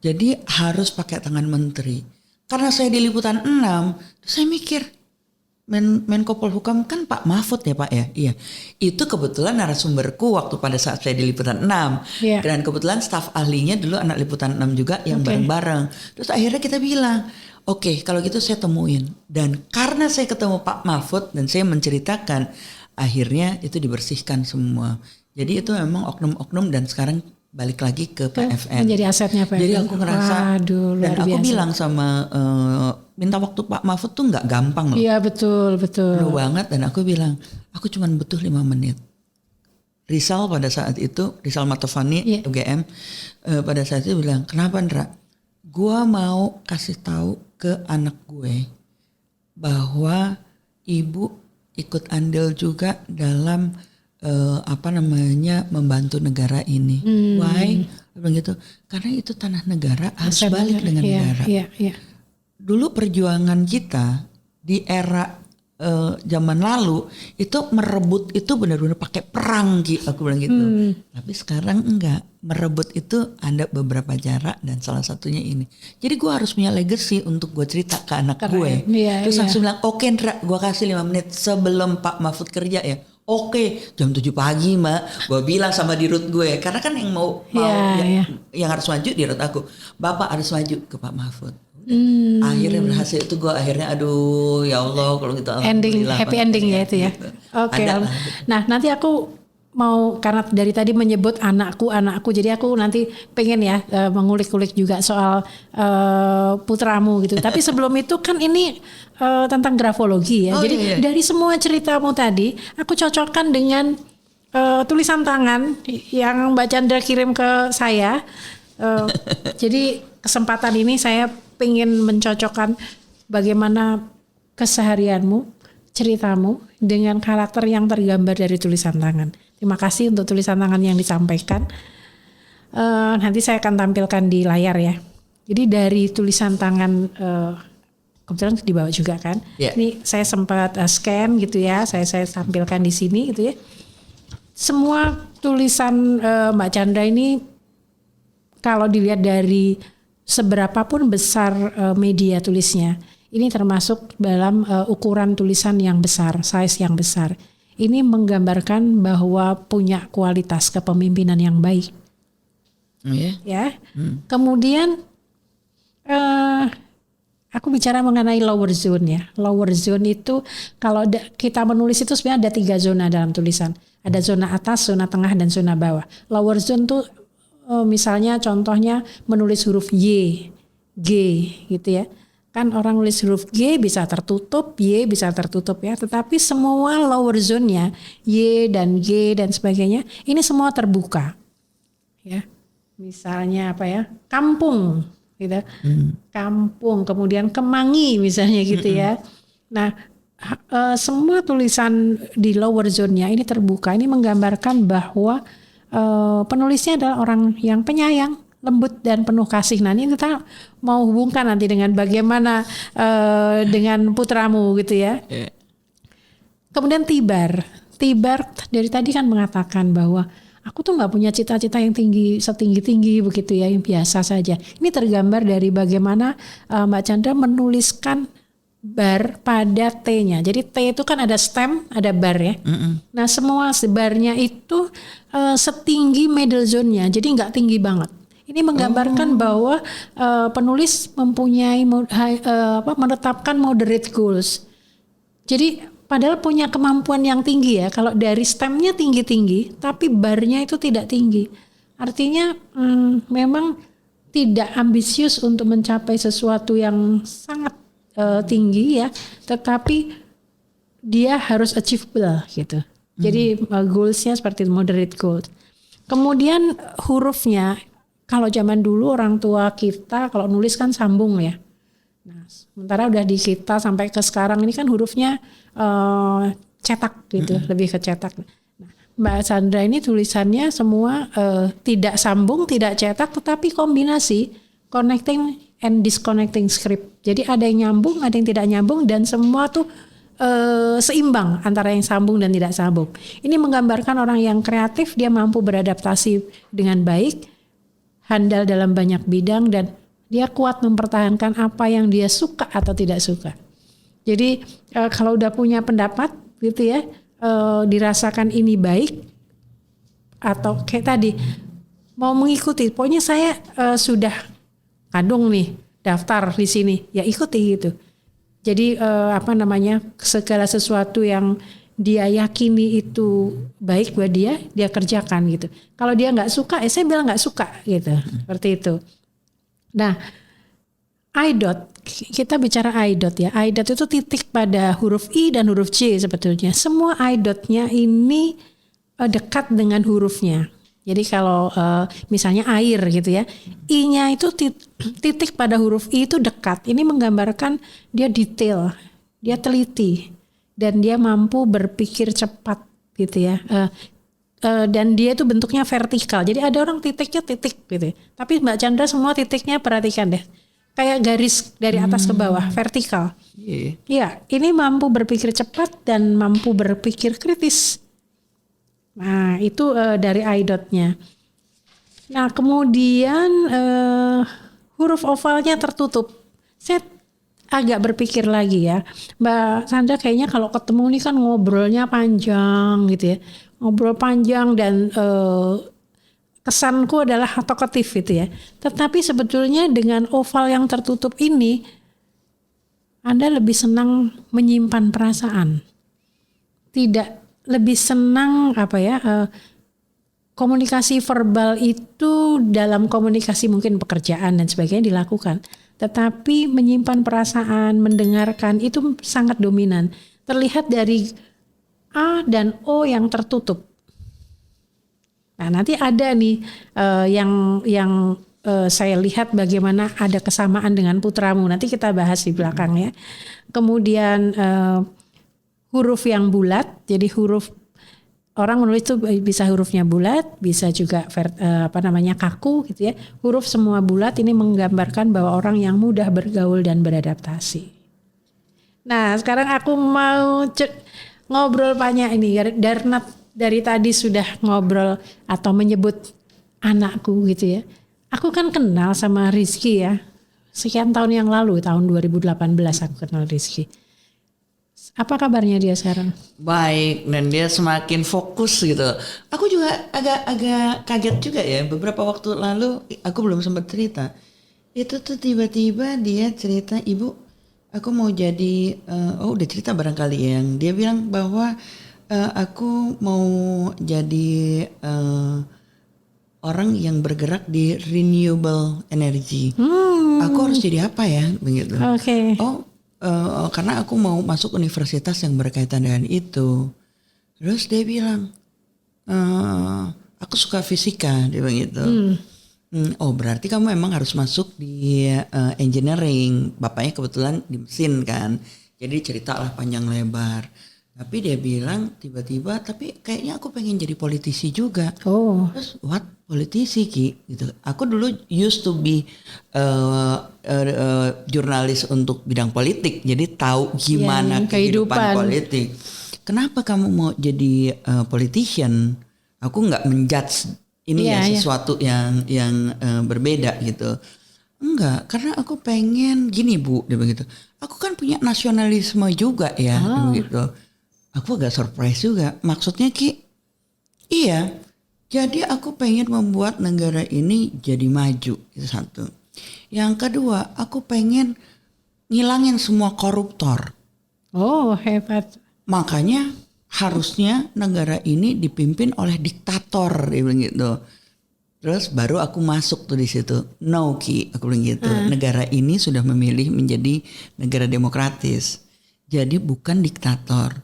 Jadi harus pakai tangan menteri. Karena saya di Liputan 6, saya mikir Menko Polhukam kan Pak Mahfud ya Pak ya. Iya. Itu kebetulan narasumberku waktu pada saat saya di Liputan 6. Dan kebetulan staf ahlinya dulu anak Liputan 6 juga yang bareng-bareng. Terus akhirnya kita bilang, oke, kalau gitu saya temuin. Dan karena saya ketemu Pak Mahfud dan saya menceritakan, akhirnya itu dibersihkan semua. Jadi itu memang oknum-oknum dan sekarang balik lagi ke PFN. Menjadi asetnya PFN. Jadi aku ngerasa, dan aku bilang sama minta waktu Pak Mahfud tuh nggak gampang loh. Iya betul. Penuh banget, dan aku bilang aku cuma butuh 5 menit. Rizal pada saat itu, Rizal Matovani UGM pada saat itu bilang, kenapa Ndra? Gua mau kasih tahu ke anak gue bahwa ibu ikut andil juga dalam membantu negara ini. Why? Begitu. Karena itu tanah negara, harus balik dengan negara. Dulu perjuangan kita di era zaman lalu itu merebut itu benar-benar pakai perang, aku bilang gitu. Tapi sekarang enggak, merebut itu ada beberapa cara dan salah satunya ini. Jadi gue harus punya legacy untuk gue cerita ke anak gue. Terus langsung bilang, oke Ndra, gue kasih 5 menit sebelum Pak Mahfud kerja ya. Oke, jam 7 pagi Mbak, gue bilang sama dirut gue, karena kan yang mau yang harus maju dirut aku, Bapak harus maju ke Pak Mahfud. Akhirnya berhasil itu, gue akhirnya aduh ya Allah kalau gitu. Happy ending ya itu ya. Oke. Nah nanti aku mau, karena dari tadi menyebut anakku, jadi aku nanti pengen ya mengulik-ulik juga soal putramu gitu. Tapi sebelum itu kan ini tentang grafologi ya. Jadi dari semua ceritamu tadi, aku cocokkan dengan tulisan tangan yang Mbak Chandra kirim ke saya. Jadi kesempatan ini saya pengen mencocokkan bagaimana keseharianmu, ceritamu dengan karakter yang tergambar dari tulisan tangan. Terima kasih untuk tulisan tangan yang disampaikan. Nanti saya akan tampilkan di layar ya. Jadi dari tulisan tangan kebetulan dibawa juga kan. Yeah. Ini saya sempat scan gitu ya, saya tampilkan di sini gitu ya. Semua tulisan Mbak Chandra ini kalau dilihat dari seberapapun besar media tulisnya, ini termasuk dalam ukuran tulisan yang besar, size yang besar. Ini menggambarkan bahwa punya kualitas kepemimpinan yang baik. Ya. Kemudian aku bicara mengenai lower zone ya. Lower zone itu kalau kita menulis itu sebenarnya ada 3 zona dalam tulisan. Ada zona atas, zona tengah, dan zona bawah. Lower zone tuh misalnya contohnya menulis huruf Y, G gitu ya. Kan orang nulis huruf G bisa tertutup, Y bisa tertutup ya. Tetapi semua lower zone-nya, Y dan G dan sebagainya, ini semua terbuka. Ya. Misalnya apa ya? Kampung gitu. Kampung, kemudian kemangi misalnya gitu ya. Nah, semua tulisan di lower zone-nya ini terbuka. Ini menggambarkan bahwa penulisnya adalah orang yang penyayang, lembut dan penuh kasih. Nah, ini kita mau hubungkan nanti dengan bagaimana dengan putramu gitu ya. Kemudian Tibar dari tadi kan mengatakan bahwa aku tuh nggak punya cita-cita yang setinggi-tinggi begitu ya, yang biasa saja. Ini tergambar dari bagaimana Mbak Chandra menuliskan bar pada T-nya. Jadi T itu kan ada stem, ada bar ya. Nah, semua barnya itu setinggi middle zone-nya. Jadi nggak tinggi banget. Ini menggambarkan bahwa penulis mempunyai menetapkan moderate goals. Jadi padahal punya kemampuan yang tinggi ya. Kalau dari stemnya tinggi-tinggi, tapi barnya itu tidak tinggi. Artinya memang tidak ambisius untuk mencapai sesuatu yang sangat tinggi ya, tetapi dia harus achievable gitu. Jadi goalsnya seperti moderate goals. Kemudian hurufnya, kalau zaman dulu orang tua kita kalau nulis kan sambung ya. Nah, sementara udah di kita sampai ke sekarang ini kan hurufnya cetak gitu, lebih ke cetak. Nah, Mbak Chandra ini tulisannya semua tidak sambung, tidak cetak, tetapi kombinasi connecting and disconnecting script. Jadi ada yang nyambung, ada yang tidak nyambung, dan semua tuh seimbang antara yang sambung dan tidak sambung. Ini menggambarkan orang yang kreatif, dia mampu beradaptasi dengan baik, handal dalam banyak bidang, dan dia kuat mempertahankan apa yang dia suka atau tidak suka. Jadi kalau udah punya pendapat gitu ya, dirasakan ini baik, atau kayak tadi mau mengikuti, pokoknya saya sudah kadung nih daftar di sini, ya ikuti gitu. Jadi segala sesuatu yang dia yakini itu baik buat dia kerjakan gitu. Kalau dia nggak suka, saya bilang nggak suka gitu, seperti itu. Nah, I dot, kita bicara I dot ya. I dot itu titik pada huruf I dan huruf C sebetulnya. Semua I dotnya ini dekat dengan hurufnya. Jadi kalau misalnya air gitu ya, I-nya itu titik pada huruf I itu dekat. Ini menggambarkan dia detail, dia teliti, dan dia mampu berpikir cepat gitu ya. Dan dia itu bentuknya vertikal. Jadi ada orang titiknya titik gitu. Tapi Mbak Chandra semua titiknya perhatikan deh, kayak garis dari atas ke bawah, vertikal. Iya, ini mampu berpikir cepat dan mampu berpikir kritis. Nah, itu dari I dot-nya. Nah, kemudian huruf ovalnya tertutup. Saya agak berpikir lagi ya. Mbak Chandra kayaknya kalau ketemu nih kan ngobrolnya panjang gitu ya. Ngobrol panjang dan kesanku adalah talkative gitu ya. Tetapi sebetulnya dengan oval yang tertutup ini, Anda lebih senang menyimpan perasaan. Tidak lebih senang komunikasi verbal itu dalam komunikasi mungkin pekerjaan dan sebagainya dilakukan, tetapi menyimpan perasaan, mendengarkan itu sangat dominan. Terlihat dari A dan O yang tertutup. Nah, nanti ada nih yang saya lihat bagaimana ada kesamaan dengan putramu. Nanti kita bahas di belakang ya. Kemudian huruf yang bulat, jadi huruf orang menulis itu bisa hurufnya bulat, bisa juga kaku gitu ya. Huruf semua bulat ini menggambarkan bahwa orang yang mudah bergaul dan beradaptasi. Nah, sekarang aku mau ngobrol banyak ini. Dari tadi sudah ngobrol atau menyebut anakku gitu ya. Aku kan kenal sama Rizky ya. Sekian tahun yang lalu, tahun 2018 aku kenal Rizky. Apa kabarnya dia sekarang? Baik, dan dia semakin fokus gitu. Aku juga agak kaget juga ya. Beberapa waktu lalu aku belum sempat cerita. Itu tuh tiba-tiba dia cerita, "Ibu, aku mau jadi udah cerita barangkali ya, yang dia bilang bahwa aku mau jadi orang yang bergerak di renewable energy. Aku harus jadi apa ya begitu?" Oke. Karena aku mau masuk universitas yang berkaitan dengan itu. Terus dia bilang, aku suka fisika, dia bilang gitu. Oh, berarti kamu emang harus masuk di engineering. Bapaknya kebetulan di mesin kan. Jadi ceritalah panjang lebar. Tapi dia bilang tiba-tiba, tapi kayaknya aku pengen jadi politisi juga. Oh. Terus what, politisi Ki? Gitu. Aku dulu used to be jurnalis untuk bidang politik. Jadi tahu gimana kehidupan politik. Kenapa kamu mau jadi politician? Aku nggak menjudge ini sesuatu yang berbeda gitu. Enggak, karena aku pengen gini Bu, dia begitu. Aku kan punya nasionalisme juga ya, begitu. Aku agak surprise juga. Maksudnya Ki, iya. Jadi aku pengen membuat negara ini jadi maju, itu satu. Yang kedua, aku pengen ngilangin semua koruptor. Oh, hebat. Makanya harusnya negara ini dipimpin oleh diktator, dia bilang gitu. Terus baru aku masuk tuh di situ. No Ki, aku bilang gitu. Negara ini sudah memilih menjadi negara demokratis. Jadi bukan diktator.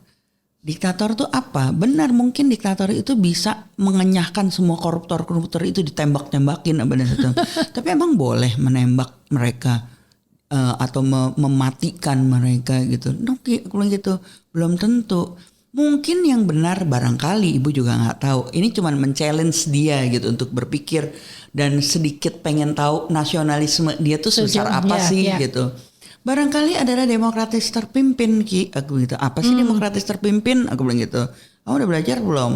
Diktator tuh apa? Benar mungkin diktator itu bisa mengenyahkan semua koruptor-koruptor itu ditembak-tembakin apa dan itu. Tapi emang boleh menembak mereka atau mematikan mereka gitu. No Ki, aku bilang gitu. Belum tentu. Mungkin yang benar barangkali ibu juga nggak tahu. Ini cuma men-challenge dia gitu untuk berpikir dan sedikit pengen tahu nasionalisme dia tuh sebesar apa sih gitu. Barangkali adalah demokratis terpimpin Ki, aku gitu. Apa sih demokratis terpimpin? Aku bilang gitu. Kamu udah belajar belum?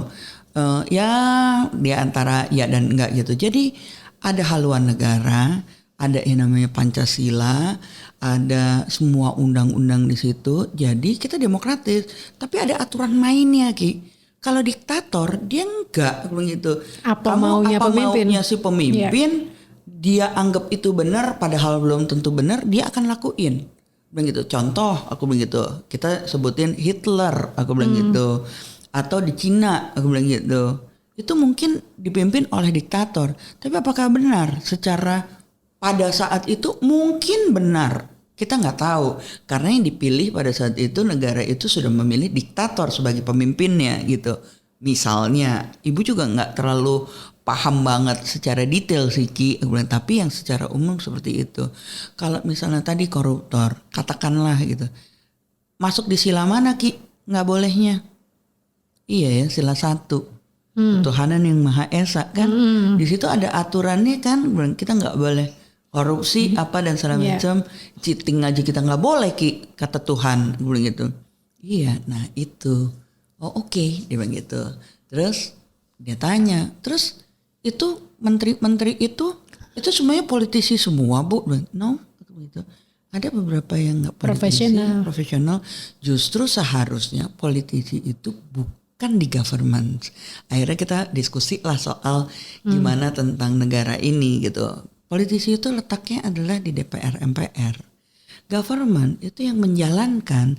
Ya di antara ya dan enggak gitu. Jadi ada haluan negara, ada yang namanya Pancasila, ada semua undang-undang di situ. Jadi kita demokratis, tapi ada aturan mainnya Ki. Kalau diktator dia enggak, aku bilang gitu. Apa maunya si pemimpin? Dia anggap itu benar padahal belum tentu benar, dia akan lakuin. Begitu. Contoh aku begitu. Kita sebutin Hitler, aku bilang gitu. Atau di Cina, aku bilang gitu. Itu mungkin dipimpin oleh diktator. Tapi apakah benar secara pada saat itu? Mungkin benar. Kita nggak tahu. Karena yang dipilih pada saat itu negara itu sudah memilih diktator sebagai pemimpinnya gitu. Misalnya, ibu juga nggak terlalu paham banget secara detail sih Ki, tapi yang secara umum seperti itu. Kalau misalnya tadi koruptor, katakanlah gitu, masuk di sila mana Ki? Nggak bolehnya. Iya ya, sila 1. Ketuhanan yang Maha Esa kan. Di situ ada aturannya kan, kita nggak boleh korupsi apa dan segala macam. Cheating aja kita nggak boleh Ki, kata Tuhan, gitu. Iya, nah itu. Oh oke, dia bilang gitu. Terus dia tanya, terus itu menteri-menteri itu semuanya politisi semua Bu? No, gitu. Ada beberapa yang nggak profesional. Justru seharusnya politisi itu bukan di government. Akhirnya kita diskusi lah soal gimana tentang negara ini gitu. Politisi itu letaknya adalah di DPR, MPR. Government itu yang menjalankan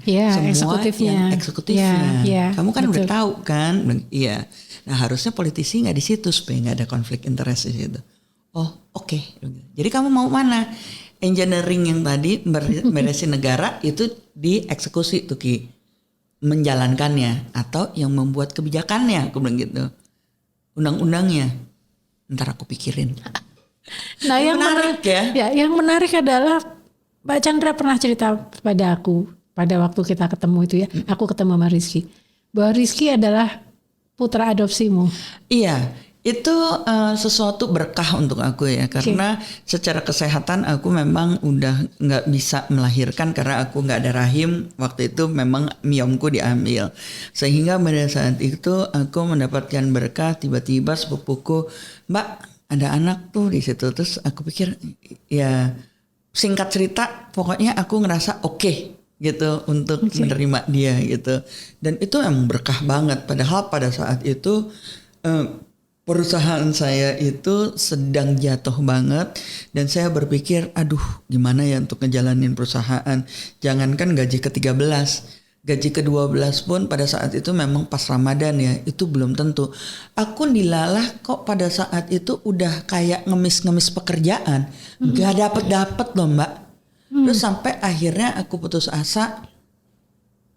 semua yang eksekutifnya. Kamu kan udah tahu kan? Iya. Nah harusnya politisi nggak di situ supaya nggak ada konflik interest di situ. Oh oke. Jadi kamu mau mana? Engineering yang tadi beresin negara itu dieksekusi tuh Ki, menjalankannya atau yang membuat kebijakannya, aku bilang gitu. Undang-undangnya. Ntar aku pikirin. Nah yang menarik yang menarik adalah Mbak Chandra pernah cerita pada aku pada waktu kita ketemu itu ya. Aku ketemu sama Rizky bahwa Rizky adalah putra adopsimu. Iya, Itu sesuatu berkah untuk aku ya, karena secara kesehatan aku memang udah nggak bisa melahirkan karena aku nggak ada rahim. Waktu itu memang miomku diambil, sehingga pada saat itu aku mendapatkan berkah. Tiba-tiba sepupuku, Mbak ada anak tuh di situ. Terus aku pikir ya singkat cerita pokoknya aku ngerasa oke gitu untuk menerima dia gitu, dan itu emang berkah banget. Padahal pada saat itu perusahaan saya itu sedang jatuh banget dan saya berpikir aduh gimana ya untuk ngejalanin perusahaan. Jangankan gaji ke-13, gaji ke-12 pun pada saat itu memang pas Ramadan ya, itu belum tentu. Aku dilalah kok pada saat itu udah kayak ngemis-ngemis pekerjaan, gak dapet loh Mbak. Terus sampai akhirnya aku putus asa,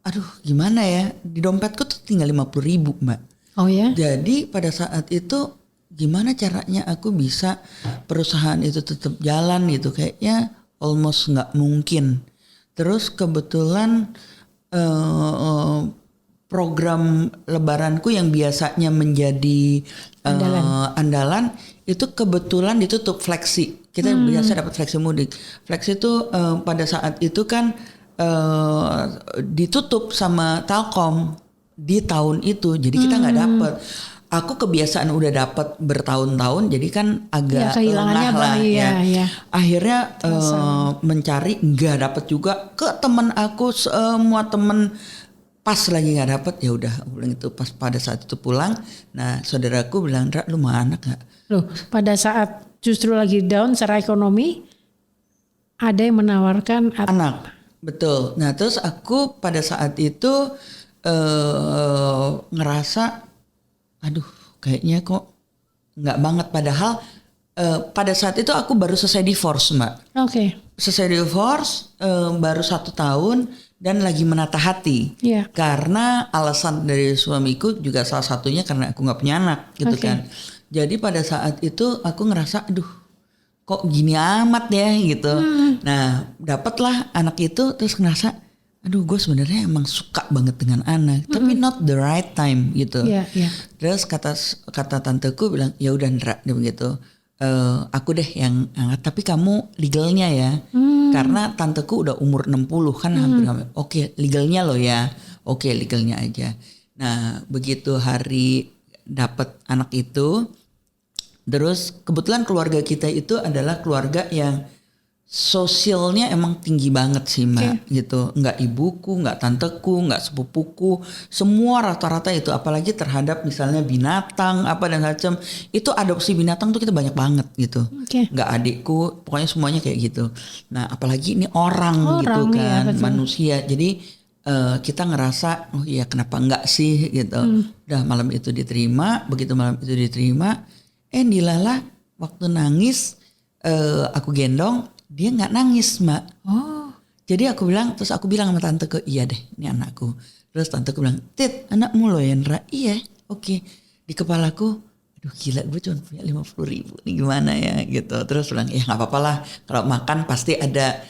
aduh gimana ya, di dompetku tuh tinggal 50.000 Mbak. Oh ya? Jadi pada saat itu gimana caranya aku bisa perusahaan itu tetap jalan gitu, kayaknya almost nggak mungkin. Terus kebetulan program lebaranku yang biasanya menjadi andalan itu kebetulan ditutup fleksi. Kita biasa dapat fleksi mudik. Fleksi itu pada saat itu kan ditutup sama Telkom di tahun itu, jadi kita nggak dapet. Aku kebiasaan udah dapet bertahun-tahun, jadi kan agak lengah lah ya. Akhirnya mencari nggak dapet juga. Ke temen aku semua temen pas lagi nggak dapet, ya udah bilang itu pas pada saat itu pulang. Nah saudaraku bilang, Ra lu mau anak nggak? Loh, pada saat justru lagi down secara ekonomi, ada yang menawarkan anak, betul. Nah terus aku pada saat itu ngerasa aduh kayaknya kok nggak banget, padahal pada saat itu aku baru selesai divorce Mbak. Selesai divorce baru 1 tahun dan lagi menata hati karena alasan dari suamiku juga salah satunya karena aku nggak punya anak gitu kan. Jadi pada saat itu aku ngerasa aduh kok gini amat ya gitu. Nah dapatlah anak itu, terus ngerasa aduh gue sebenarnya emang suka banget dengan anak, tapi not the right time gitu. Terus kata tanteku bilang ya udah Ndra dia begitu, aku deh yang angkat tapi kamu legalnya ya, karena tanteku udah umur 60 kan hampir. Oke legalnya loh ya, oke legalnya aja. Nah begitu hari dapat anak itu, terus kebetulan keluarga kita itu adalah keluarga yang sosialnya emang tinggi banget sih Mbak gitu. Nggak ibuku, nggak tanteku, nggak sepupuku, semua rata-rata itu, apalagi terhadap misalnya binatang apa dan macam itu, adopsi binatang tuh kita banyak banget gitu. Nggak adikku, pokoknya semuanya kayak gitu. Nah apalagi ini orang gitu kan, manusia. Jadi kita ngerasa oh iya kenapa enggak sih gitu. Udah malam itu diterima, begitu malam itu diterima, dilalah waktu nangis aku gendong, dia nggak nangis Mbak. Jadi aku bilang, terus aku bilang sama tanteku, iya deh ini anakku. Terus tanteku bilang, Tit anakmu loh ya Ndra. Iya oke. Di kepalaku, aduh gila gue cuma punya 50.000 ini gimana ya gitu. Terus bilang ya nggak apa-apa lah, kalau makan pasti ada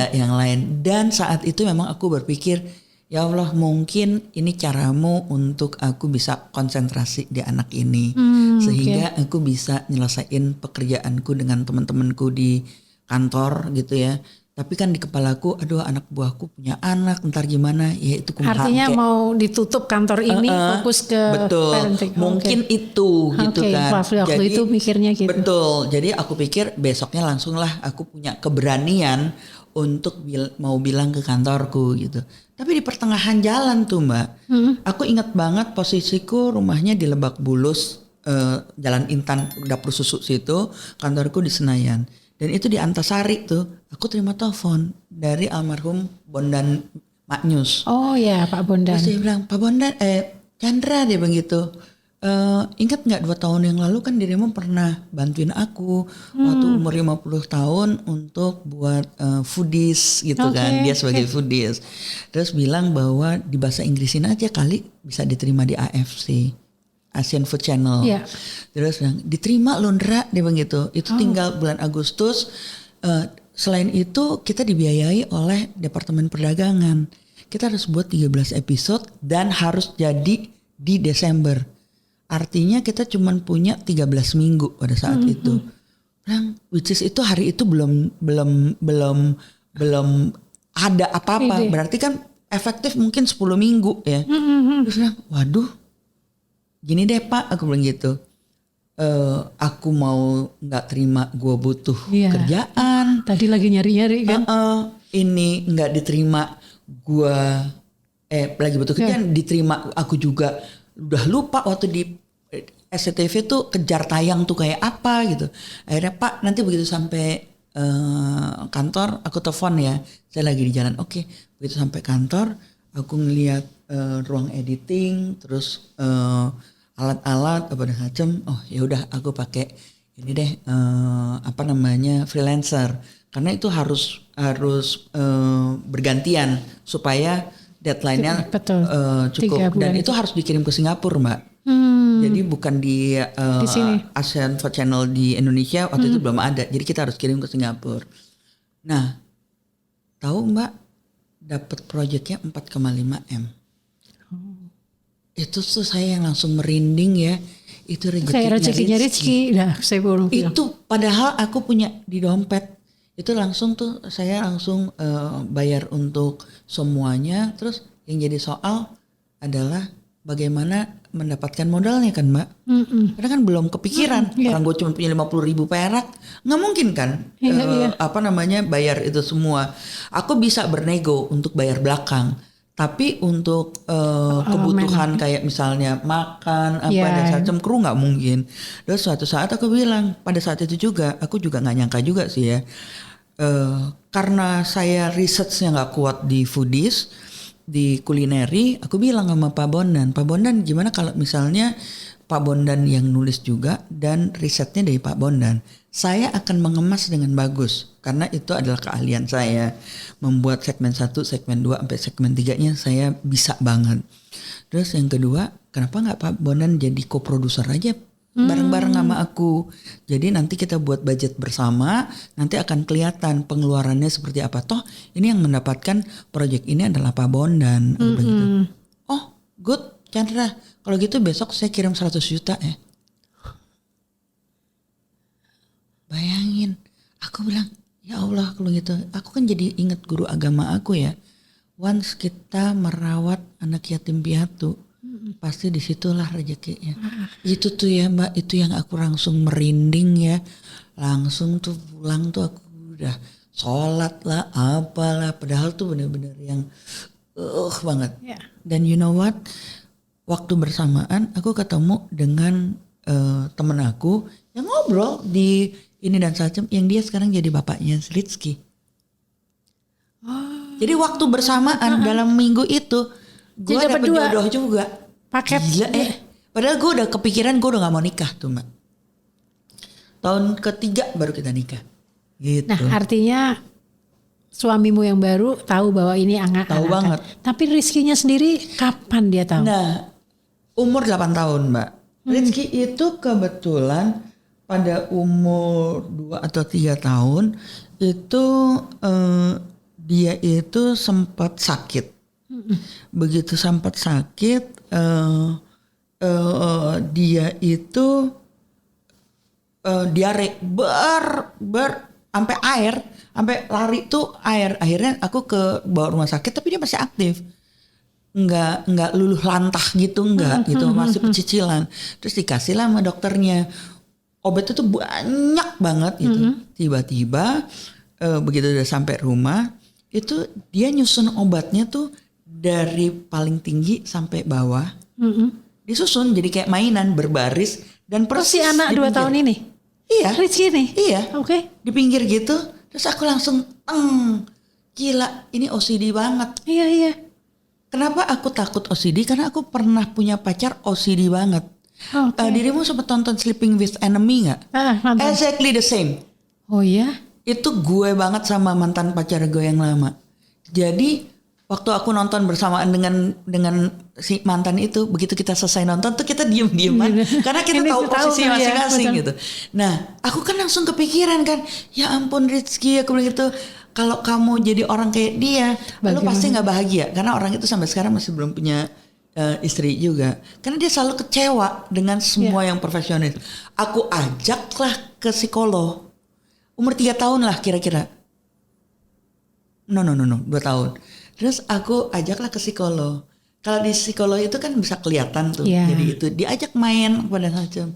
yang lain. Dan saat itu memang aku berpikir, ya Allah mungkin ini caramu untuk aku bisa konsentrasi di anak ini. Sehingga aku bisa nyelesain pekerjaanku dengan teman-temanku di kantor gitu ya. Tapi kan di kepalaku, aduh anak buahku punya anak, ntar gimana ya itu kumaha. Artinya mau ditutup kantor ini, fokus ke parenting. Mungkin itu gitu kan. Waktu jadi, itu mikirnya gitu. Betul, jadi aku pikir besoknya langsung lah aku punya keberanian untuk mau bilang ke kantorku gitu. Tapi di pertengahan jalan tuh Mbak, aku ingat banget posisiku rumahnya di Lebak Bulus, Jalan Intan, Dapur Susu situ, kantorku di Senayan. Dan itu di Antasari tuh, aku terima telepon dari almarhum Bondan Maknyus. Oh ya Pak Bondan. Terus dia bilang, Pak Bondan, Chandra dia begitu. Ingat nggak 2 tahun yang lalu kan dirimu pernah bantuin aku waktu umur 50 tahun untuk buat foodies gitu kan, dia sebagai foodies. Terus bilang bahwa di bahasa Inggrisin aja kali bisa diterima di AFC. Asian Food Channel. Terus bilang diterima loh Ndra dia begitu. Itu tinggal bulan Agustus. Selain itu kita dibiayai oleh Departemen Perdagangan. Kita harus buat 13 episode dan harus jadi di Desember. artinya kita cuman punya 13 minggu pada saat itu. Bilang, which is itu hari itu belum ada apa-apa. Ide. Berarti kan efektif mungkin 10 minggu ya. Terus bilang, waduh, gini deh Pak, aku bilang gitu. Aku mau nggak terima, gue butuh kerjaan. Tadi lagi nyari-nyari kan. Ini nggak diterima, gue lagi butuh kerjaan. Diterima, aku juga udah lupa waktu di SCTV tuh kejar tayang tuh kayak apa gitu. Akhirnya Pak, nanti begitu sampai kantor aku telepon ya, saya lagi di jalan. Oke, begitu sampai kantor aku ngeliat ruang editing, terus alat-alat apa macam. Oh ya udah, aku pakai ini deh freelancer, karena itu harus bergantian supaya deadline-nya cukup, dan itu harus dikirim ke Singapura Mbak. Jadi bukan di sini. ASEAN for Channel di Indonesia waktu itu belum ada, jadi kita harus kirim ke Singapura. Nah, tahu Mbak, dapat proyeknya 4,5 M. Itu tuh saya yang langsung merinding ya. Itu rezekinya Rizky. Dah, saya belum bilang. Itu padahal aku punya di dompet. Itu langsung tuh saya langsung bayar untuk semuanya. Terus yang jadi soal adalah bagaimana mendapatkan modalnya kan Mbak. Karena kan belum kepikiran. Orang gue cuma punya 50.000 perak, nggak mungkin kan bayar itu semua. Aku bisa bernego untuk bayar belakang, tapi untuk kebutuhan kayak misalnya makan dan macam kru nggak mungkin. Dan suatu saat aku bilang, pada saat itu juga aku juga nggak nyangka juga sih ya, karena saya researchnya nggak kuat di foodies, di kulineri, aku bilang sama Pak Bondan gimana kalau misalnya Pak Bondan yang nulis juga dan risetnya dari Pak Bondan, saya akan mengemas dengan bagus karena itu adalah keahlian saya, membuat segmen 1, segmen 2 sampai segmen 3-nya saya bisa banget. Terus yang kedua, kenapa nggak Pak Bondan jadi co-producer aja bareng-bareng sama aku. Jadi nanti kita buat budget bersama, nanti akan kelihatan pengeluarannya seperti apa. Toh ini yang mendapatkan proyek ini adalah Pak Bondan. Begitu. Oh good Chandra, kalau gitu besok saya kirim 100 juta ya. Bayangin, aku bilang ya Allah kalau gitu. Aku kan jadi ingat guru agama aku ya. Once kita merawat anak yatim piatu, pasti disitulah rezekinya. Itu tuh ya Mbak, itu yang aku langsung merinding ya. Langsung tuh pulang tuh aku udah sholat lah, apalah. Padahal tuh benar-benar yang banget. Dan you know what? Waktu bersamaan aku ketemu dengan temen aku yang ngobrol di ini dan macam, yang dia sekarang jadi bapaknya Rizky. Jadi waktu bersamaan dalam minggu itu gue dapet jodoh juga. Paket. Gila Padahal gue udah kepikiran gue udah gak mau nikah tuh Mbak. Tahun ketiga baru kita nikah. Gitu. Nah artinya suamimu yang baru tahu bahwa ini anak. Tahu banget. Tapi Rizkynya sendiri kapan dia tahu? Nah umur 8 tahun Mbak. Rizky itu kebetulan pada umur 2 atau 3 tahun itu dia itu sempat sakit. Begitu sempat sakit, dia itu diare sampai air, sampai lari tuh air. Akhirnya aku ke bawa rumah sakit, tapi dia masih aktif, nggak luluh lantah gitu, nggak gitu, masih pecicilan. Terus dikasih lah sama dokternya obat itu banyak banget gitu. Tiba-tiba begitu udah sampai rumah itu dia nyusun obatnya tuh dari paling tinggi sampai bawah, disusun jadi kayak mainan berbaris dan persis. Si anak 2 tahun ini? Iya. Rizky nih? Iya. Oke. Di pinggir gitu, terus aku langsung, gila, ini OCD banget. Iya. Kenapa aku takut OCD? Karena aku pernah punya pacar OCD banget. Dirimu sempat tonton Sleeping with Enemy nggak? Nonton. Exactly the same. Oh iya? Itu gue banget sama mantan pacar gue yang lama. Jadi waktu aku nonton bersamaan dengan si mantan itu, begitu kita selesai nonton tuh kita diem-dieman karena kita tahu posisi masing-masing gitu. Nah, aku kan langsung kepikiran kan, ya ampun Rizky, aku bilang gitu, kalau kamu jadi orang kayak dia, lu pasti nggak bahagia karena orang itu sampai sekarang masih belum punya istri juga. Karena dia selalu kecewa dengan semua yang profesional. Aku ajaklah ke psikolog. Umur 3 tahun lah kira-kira. No, 2 tahun. Terus aku ajaklah ke psikolog. Kalau di psikolog itu kan bisa kelihatan tuh. Jadi itu diajak main pada macam.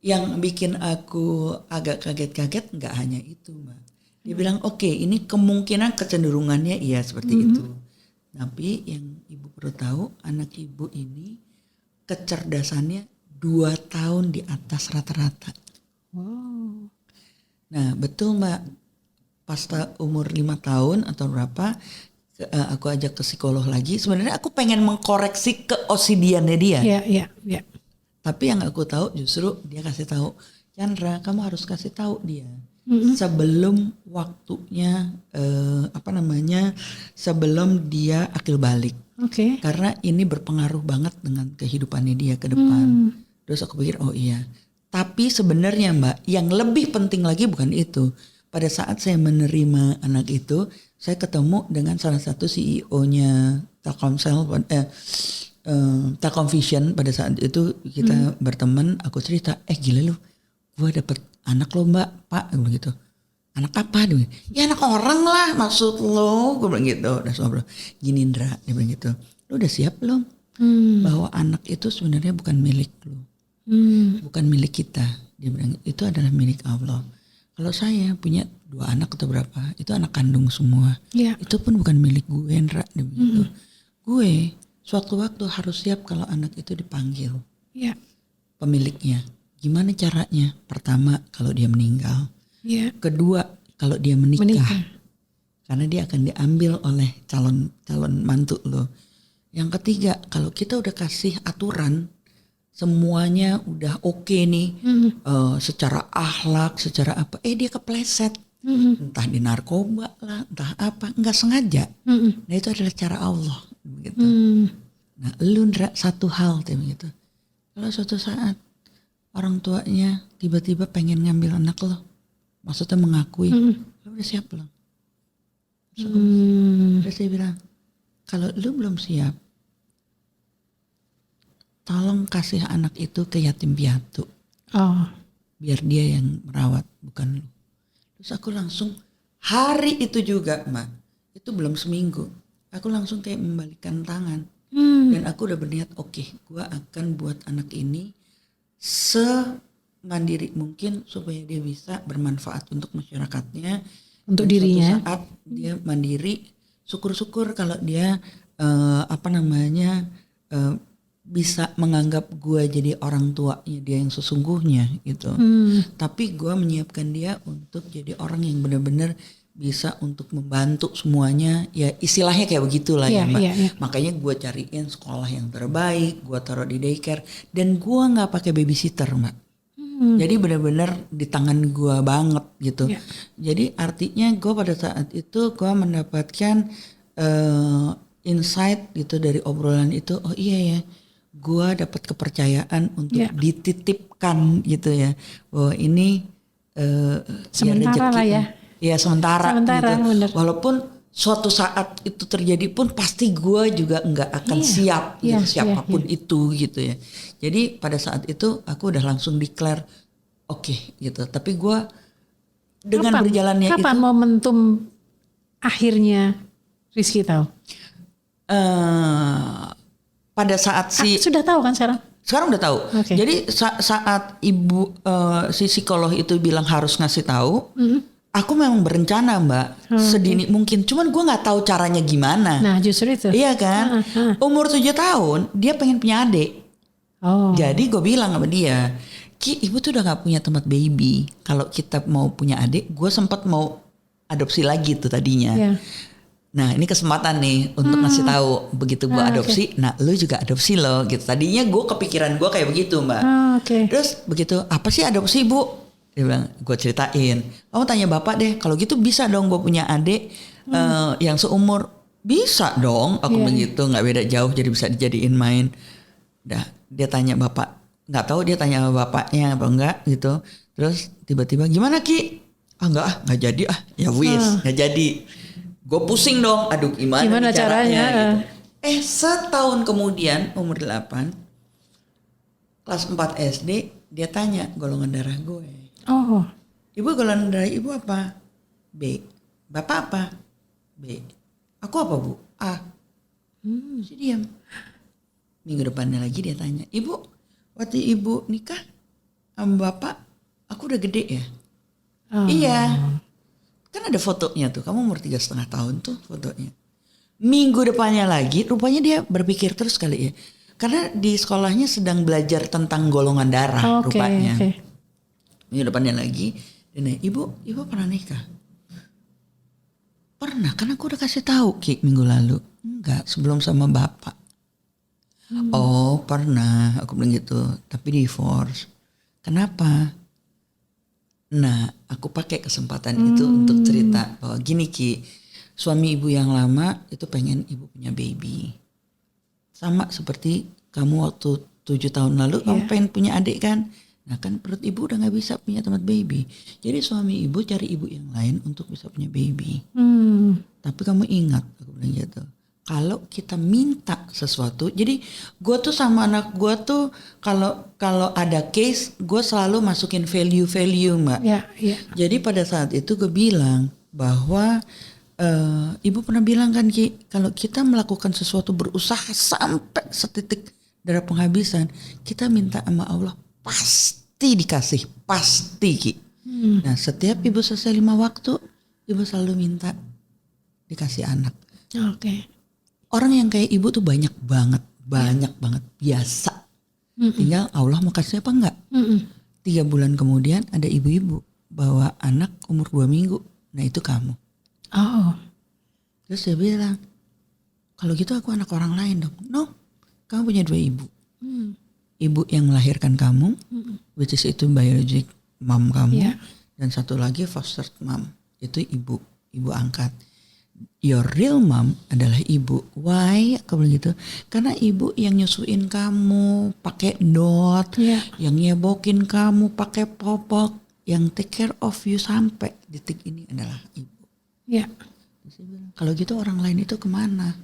Yang bikin aku agak kaget-kaget nggak hanya itu, Mbak. Dia bilang oke, ini kemungkinan kecenderungannya iya seperti itu. Tapi yang ibu perlu tahu, anak ibu ini kecerdasannya 2 tahun di atas rata-rata. Wow. Nah betul Mbak, pas umur 5 tahun atau berapa, aku ajak ke psikolog lagi. Sebenarnya aku pengen mengkoreksi ke-OCD-annya dia. Iya. Tapi yang aku tahu justru dia kasih tahu, Chandra kamu harus kasih tahu dia. Sebelum waktunya sebelum dia akil balik. Oke. Karena ini berpengaruh banget dengan kehidupannya dia ke depan. Terus aku pikir oh iya. Tapi sebenarnya Mbak, yang lebih penting lagi bukan itu. Pada saat saya menerima anak itu, saya ketemu dengan salah satu CEO-nya Telkomsel, Telkomvision. Pada saat itu kita berteman, aku cerita, gila lu, gue dapet anak lo Mbak, Pak, begitu. Anak apa? Dia bilang, ya anak orang lah maksud lo, gue bilang gitu. Udah ngobrol, gini Indra, dia bilang gitu. Lo udah siap belum? Bahwa anak itu sebenarnya bukan milik lo, bukan milik kita. Dia bilang itu adalah milik Allah. Kalau saya punya 2 anak atau berapa, itu anak kandung semua. Itu pun bukan milik gue, Indra, dia bilang gitu. Gue suatu waktu harus siap kalau anak itu dipanggil pemiliknya. Gimana caranya? Pertama, kalau dia meninggal. Kedua, kalau dia menikah. Karena dia akan diambil oleh calon mantu lo. Yang ketiga, kalau kita udah kasih aturan, semuanya udah oke nih, secara akhlak, secara apa, dia kepleset. Entah di narkoba lah, entah apa, nggak sengaja. Nah itu adalah cara Allah. Begitu. Nah lu Ndra, satu hal gitu. Kalau suatu saat orang tuanya tiba-tiba pengen ngambil anak lo, maksudnya mengakui, lo udah siap belum? Terus saya bilang, kalau lo belum siap, tolong kasih anak itu ke yatim piatu, biar dia yang merawat, bukan lo. Terus aku langsung hari itu juga Mbak, itu belum seminggu, aku langsung kayak membalikkan tangan, dan aku udah berniat, oke, gue akan buat anak ini semandiri mungkin supaya dia bisa bermanfaat untuk masyarakatnya, untuk dan dirinya. suatu saat dia mandiri, syukur-syukur kalau dia bisa menganggap gue jadi orang tuanya dia yang sesungguhnya gitu. Tapi gue menyiapkan dia untuk jadi orang yang benar-benar bisa untuk membantu semuanya, ya istilahnya kayak begitulah ya Mbak. Makanya gue cariin sekolah yang terbaik, gue taruh di daycare, dan gue nggak pakai babysitter Mbak. Jadi benar-benar di tangan gue banget gitu. Jadi artinya gue pada saat itu gue mendapatkan insight gitu dari obrolan itu, oh iya ya, gue dapat kepercayaan untuk dititipkan gitu ya, bahwa ini sementara lah ya. Ya sementara gitu. Bener. Walaupun suatu saat itu terjadi pun pasti gue juga nggak akan siap gitu, siapapun itu gitu ya. Jadi pada saat itu aku udah langsung declare oke gitu. Tapi gue dengan berjalannya itu. Kapan momentum akhirnya Rizky tahu? Pada saat sudah tahu kan sekarang? Sekarang udah tahu. Jadi saat ibu si psikolog itu bilang harus ngasih tahu. Aku memang berencana Mbak, sedini mungkin. Cuman gue nggak tahu caranya gimana. Nah justru itu. Iya kan. Umur 7 tahun dia pengen punya adik. Jadi gue bilang sama dia, Ki, ibu tuh udah nggak punya tempat baby. Kalau kita mau punya adik, gue sempat mau adopsi lagi tuh tadinya. Nah ini kesempatan nih untuk ngasih tahu. Begitu gue adopsi, nah lu juga adopsi lo gitu. Tadinya gue kepikiran gue kayak begitu Mbak. Terus begitu, apa sih adopsi Bu? Dia bilang, gue ceritain, kamu tanya bapak deh, kalau gitu bisa dong gue punya adik yang seumur. Bisa dong, aku begitu, nggak beda jauh, jadi bisa dijadiin main. Udah, dia tanya bapak, nggak tahu dia tanya sama bapaknya apa enggak gitu. Terus tiba-tiba gimana Ki? Nggak jadi ya wis, nggak jadi. Gue pusing dong, aduh gimana caranya gitu. Setahun kemudian umur 8, kelas 4 SD, dia tanya golongan darah gue. Oh. Ibu, golongan darah ibu apa? B. Bapak apa? B. Aku apa bu? A. Terus dia diam. Minggu depannya lagi dia tanya, ibu, waktu ibu nikah sama bapak, aku udah gede ya? Oh. Iya. Kan ada fotonya tuh, kamu umur 3,5 tahun tuh fotonya. Minggu depannya lagi, rupanya dia berpikir terus kali ya. Karena di sekolahnya sedang belajar tentang golongan darah rupanya. Minggu depannya lagi, dia nanya, ibu pernah nikah? Pernah, kan aku udah kasih tahu Ki minggu lalu. Enggak, sebelum sama bapak. Oh pernah, aku bilang gitu, tapi divorce. Kenapa? Nah, aku pakai kesempatan itu untuk cerita bahwa gini Ki, suami ibu yang lama itu pengen ibu punya baby. Sama seperti kamu waktu 7 tahun lalu kamu pengen punya adik kan. Nah kan perut ibu udah gak bisa punya tempat baby. Jadi suami ibu cari ibu yang lain untuk bisa punya baby. Tapi kamu ingat, aku bilang gitu. Kalau kita minta sesuatu, jadi gue tuh sama anak gue tuh kalau ada case gue selalu masukin value Mbak. Jadi pada saat itu gue bilang bahwa ibu pernah bilang kan Ki, kalau kita melakukan sesuatu berusaha sampai setitik darah penghabisan, kita minta sama Allah pasti dikasih, pasti Ki. Nah setiap ibu selesai 5 waktu, ibu selalu minta dikasih anak. Orang yang kayak ibu tuh banyak banget biasa. Tinggal Allah mau kasih apa enggak. 3 bulan kemudian ada ibu-ibu bawa anak umur 2 minggu, nah itu kamu. Terus dia bilang, kalau gitu aku anak orang lain dong. No, kamu punya 2 ibu. Ibu yang melahirkan kamu, which is itu biologic mom kamu, dan satu lagi foster mom, itu ibu angkat. Your real mom adalah ibu. Why? Aku bilang gitu. Karena ibu yang nyusuin kamu pakai dot, yang nyebokin kamu pakai popok, yang take care of you sampai detik ini adalah ibu. Terus dia bilang, kalau gitu orang lain itu kemana?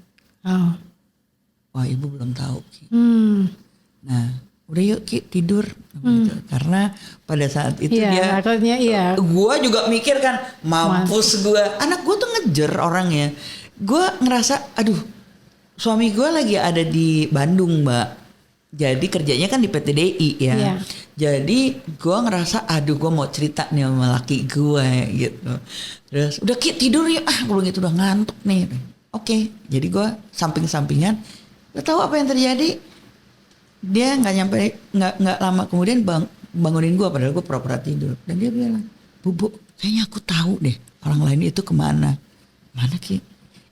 Wah ibu belum tahu Ki. Nah udah yuk Ki tidur gitu. Karena pada saat itu dia gue juga mikir kan, mampus gue, anak gue tuh ngejer orangnya. Gue ngerasa aduh, suami gue lagi ada di Bandung Mbak, jadi kerjanya kan di PT DI ya. Jadi gue ngerasa aduh gue mau cerita nih sama laki gue gitu. Terus udah Ki tidur ya, gue gitu udah ngantuk nih. Oke, jadi gue samping-sampingan. Lo tahu apa yang terjadi? Dia nggak lama kemudian bangunin gue, padahal gue pura-pura tidur. Dan dia bilang, Bu, kayaknya aku tahu deh orang lain itu kemana. Mana Ki?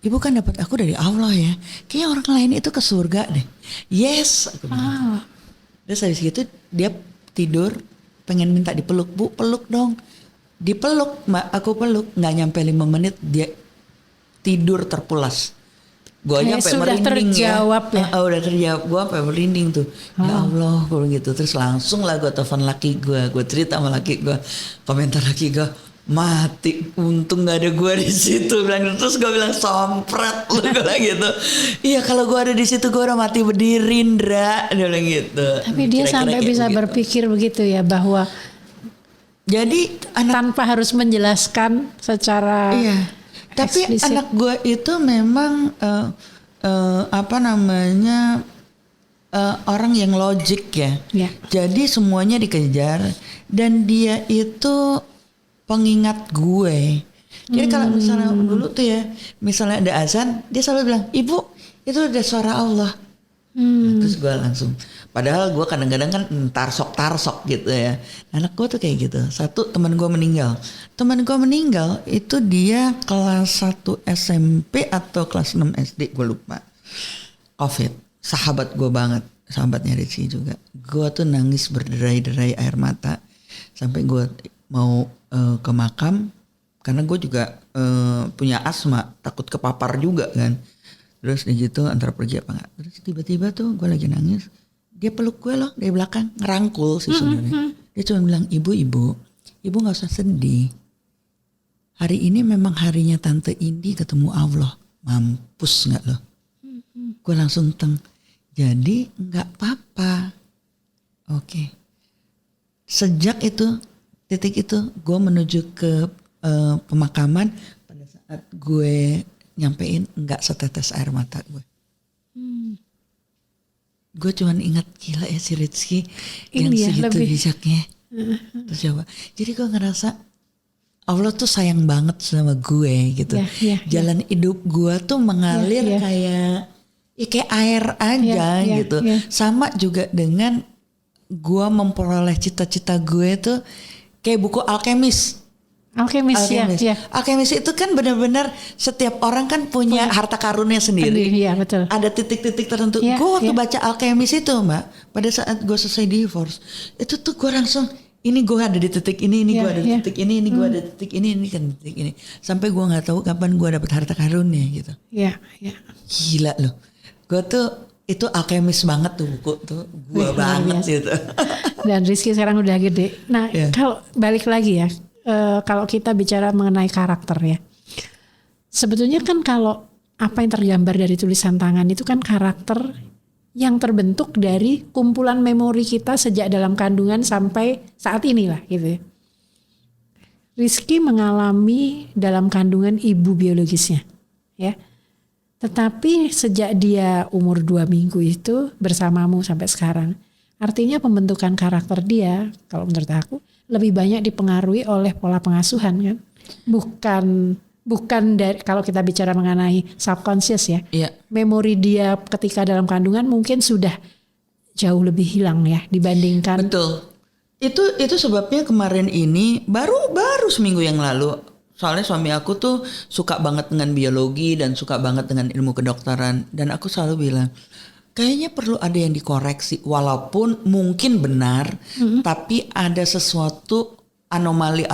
Ibu kan dapat aku dari Allah ya. Kayaknya orang lain itu ke surga deh. Yes. Aku bilang. Terus habis gitu dia tidur, pengen minta dipeluk. Bu, peluk dong. Dipeluk, aku peluk. Gak nyampe 5 menit dia tidur terpulas. Gue aja sampai merinding terjawab ya. Udah terjawab, gue sampai merinding tuh. Ya Allah, gue gitu. Terus langsung lah gue telepon laki gue. Gue cerita sama laki gue. Komentar laki gue, mati, untung gak ada gue di situ. Terus gue bilang sompret lu, gue bilang gitu. Iya kalau gue ada di situ gue udah mati berdiri, Indra. Dia bilang gitu. Tapi dia sampai bisa begitu. Berpikir begitu ya, bahwa jadi tanpa harus menjelaskan secara tapi eksplisit. Anak gue itu memang orang yang logik ya. Jadi semuanya dikejar dan dia itu pengingat gue. Jadi kalau misalnya dulu tuh ya, misalnya ada azan, dia selalu bilang, Ibu itu ada suara Allah. Nah, terus gue langsung, padahal gue kadang-kadang kan tarsok gitu ya. Anak gue tuh kayak gitu. Satu teman gue meninggal. Teman gue meninggal itu dia kelas 1 SMP atau kelas 6 SD, gue lupa. COVID, sahabat gue banget, sahabatnya Rizky juga. Gue tuh nangis berderai-derai air mata sampai gue mau ke makam karena gue juga punya asma, takut kepapar juga kan. Terus di situ antara pergi apa enggak. Terus tiba-tiba tuh gue lagi nangis, dia peluk gue loh dari belakang, ngerangkul sih sebenarnya. Dia cuma bilang, ibu nggak usah sedih. Hari ini memang harinya Tante Indi ketemu Allah. Mampus nggak loh? Gue langsung teng. Jadi nggak apa-apa. Oke. Sejak itu titik itu gue menuju ke pemakaman. Pada saat gue nyampein nggak setetes air mata gue. Gue cuman ingat gila ya si Rizky yang Ini ya, segitu lebih. bijaknya. Terus coba. Jadi gue ngerasa Allah tuh sayang banget sama gue gitu. Ya. Jalan hidup gue tuh mengalir Ya. kayak air aja Ya. gitu. Sama juga dengan gue memperoleh cita-cita gue tuh kayak buku Alkemis. Alkemis. Ya. Alkemis itu kan benar-benar setiap orang kan punya harta karunnya sendiri. Iya, betul. Ada titik-titik tertentu. Iya, Gue waktu iya. baca Alkemis itu Mbak, pada saat gue selesai divorce, itu tuh gue langsung ini gue ada di titik ini gue ada di titik ini gue ada di titik ini kan titik ini. Sampai gue nggak tahu kapan gue dapet harta karunnya gitu. Iya. Gila loh. Gue tuh itu Alkemis banget tuh buku tuh. Gue Luar banget biasa. gitu. Dan Rizky sekarang udah gede. Nah, Iya. kalau balik lagi ya, kalau kita bicara mengenai karakter ya, sebetulnya kan kalau apa yang tergambar dari tulisan tangan itu kan karakter yang terbentuk dari kumpulan memori kita sejak dalam kandungan sampai saat inilah gitu ya. Rizky mengalami dalam kandungan ibu biologisnya, ya. Tetapi sejak dia umur 2 minggu itu bersamamu sampai sekarang, artinya pembentukan karakter dia, kalau menurut aku, lebih banyak dipengaruhi oleh pola pengasuhan kan, bukan dari kalau kita bicara mengenai subconscious ya, Iya. memori dia ketika dalam kandungan mungkin sudah jauh lebih hilang ya dibandingkan. Betul. Itu sebabnya kemarin ini baru seminggu yang lalu. Soalnya suami aku tuh suka banget dengan biologi dan suka banget dengan ilmu kedokteran. Dan aku selalu bilang, kayaknya perlu ada yang dikoreksi. Walaupun mungkin benar, tapi ada sesuatu anomali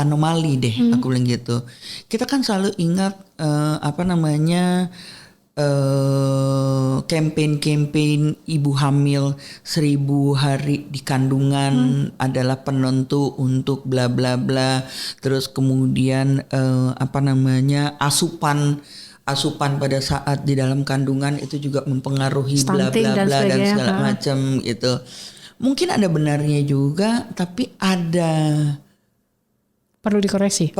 deh. Aku bilang gitu. Kita kan selalu ingat campaign ibu hamil 1000 hari di kandungan adalah penentu untuk bla bla bla. Terus kemudian asupan pada saat di dalam kandungan itu juga mempengaruhi bla Stunting bla dan bla dan sebagainya. segala macam gitu. Mungkin ada benarnya juga, tapi ada Perlu dikoreksi.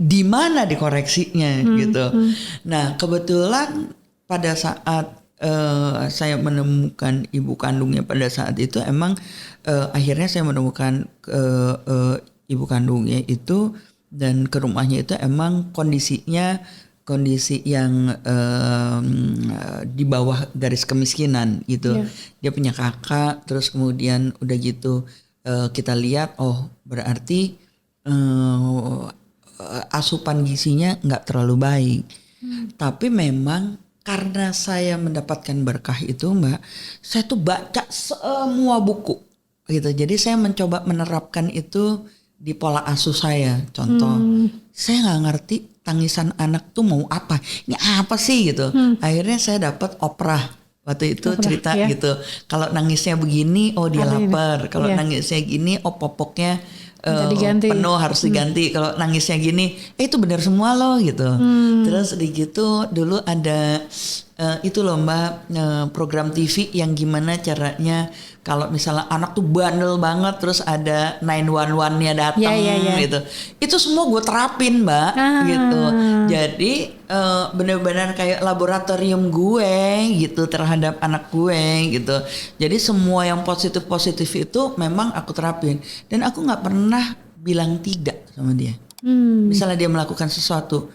di mana dikoreksinya gitu. Nah kebetulan pada saat saya menemukan ibu kandungnya pada saat itu emang akhirnya saya menemukan ibu kandungnya itu dan ke rumahnya itu emang kondisi yang di bawah garis kemiskinan gitu. Dia punya kakak, terus kemudian udah gitu kita lihat berarti asupan gizinya nggak terlalu baik. Tapi memang karena saya mendapatkan berkah itu Mbak, saya tuh baca semua buku gitu. Jadi saya mencoba menerapkan itu di pola asuh saya. Contoh, saya nggak ngerti tangisan anak tuh mau apa. Ini apa sih gitu. Akhirnya saya dapat Oprah. Waktu itu cerita gitu. Kalau nangisnya begini, dia lapar. Kalau nangisnya gini, popoknya penuh harus diganti. Kalau nangisnya gini, itu benar semua loh gitu. Terus di gitu dulu ada itu loh Mbak, program TV yang gimana caranya kalau misalnya anak tuh bandel banget terus ada 911-nya datang gitu. Itu semua gue terapin Mbak gitu. Jadi benar-benar kayak laboratorium gue gitu terhadap anak gue gitu. Jadi semua yang positif itu memang aku terapin dan aku nggak pernah bilang tidak sama dia. Misalnya dia melakukan sesuatu,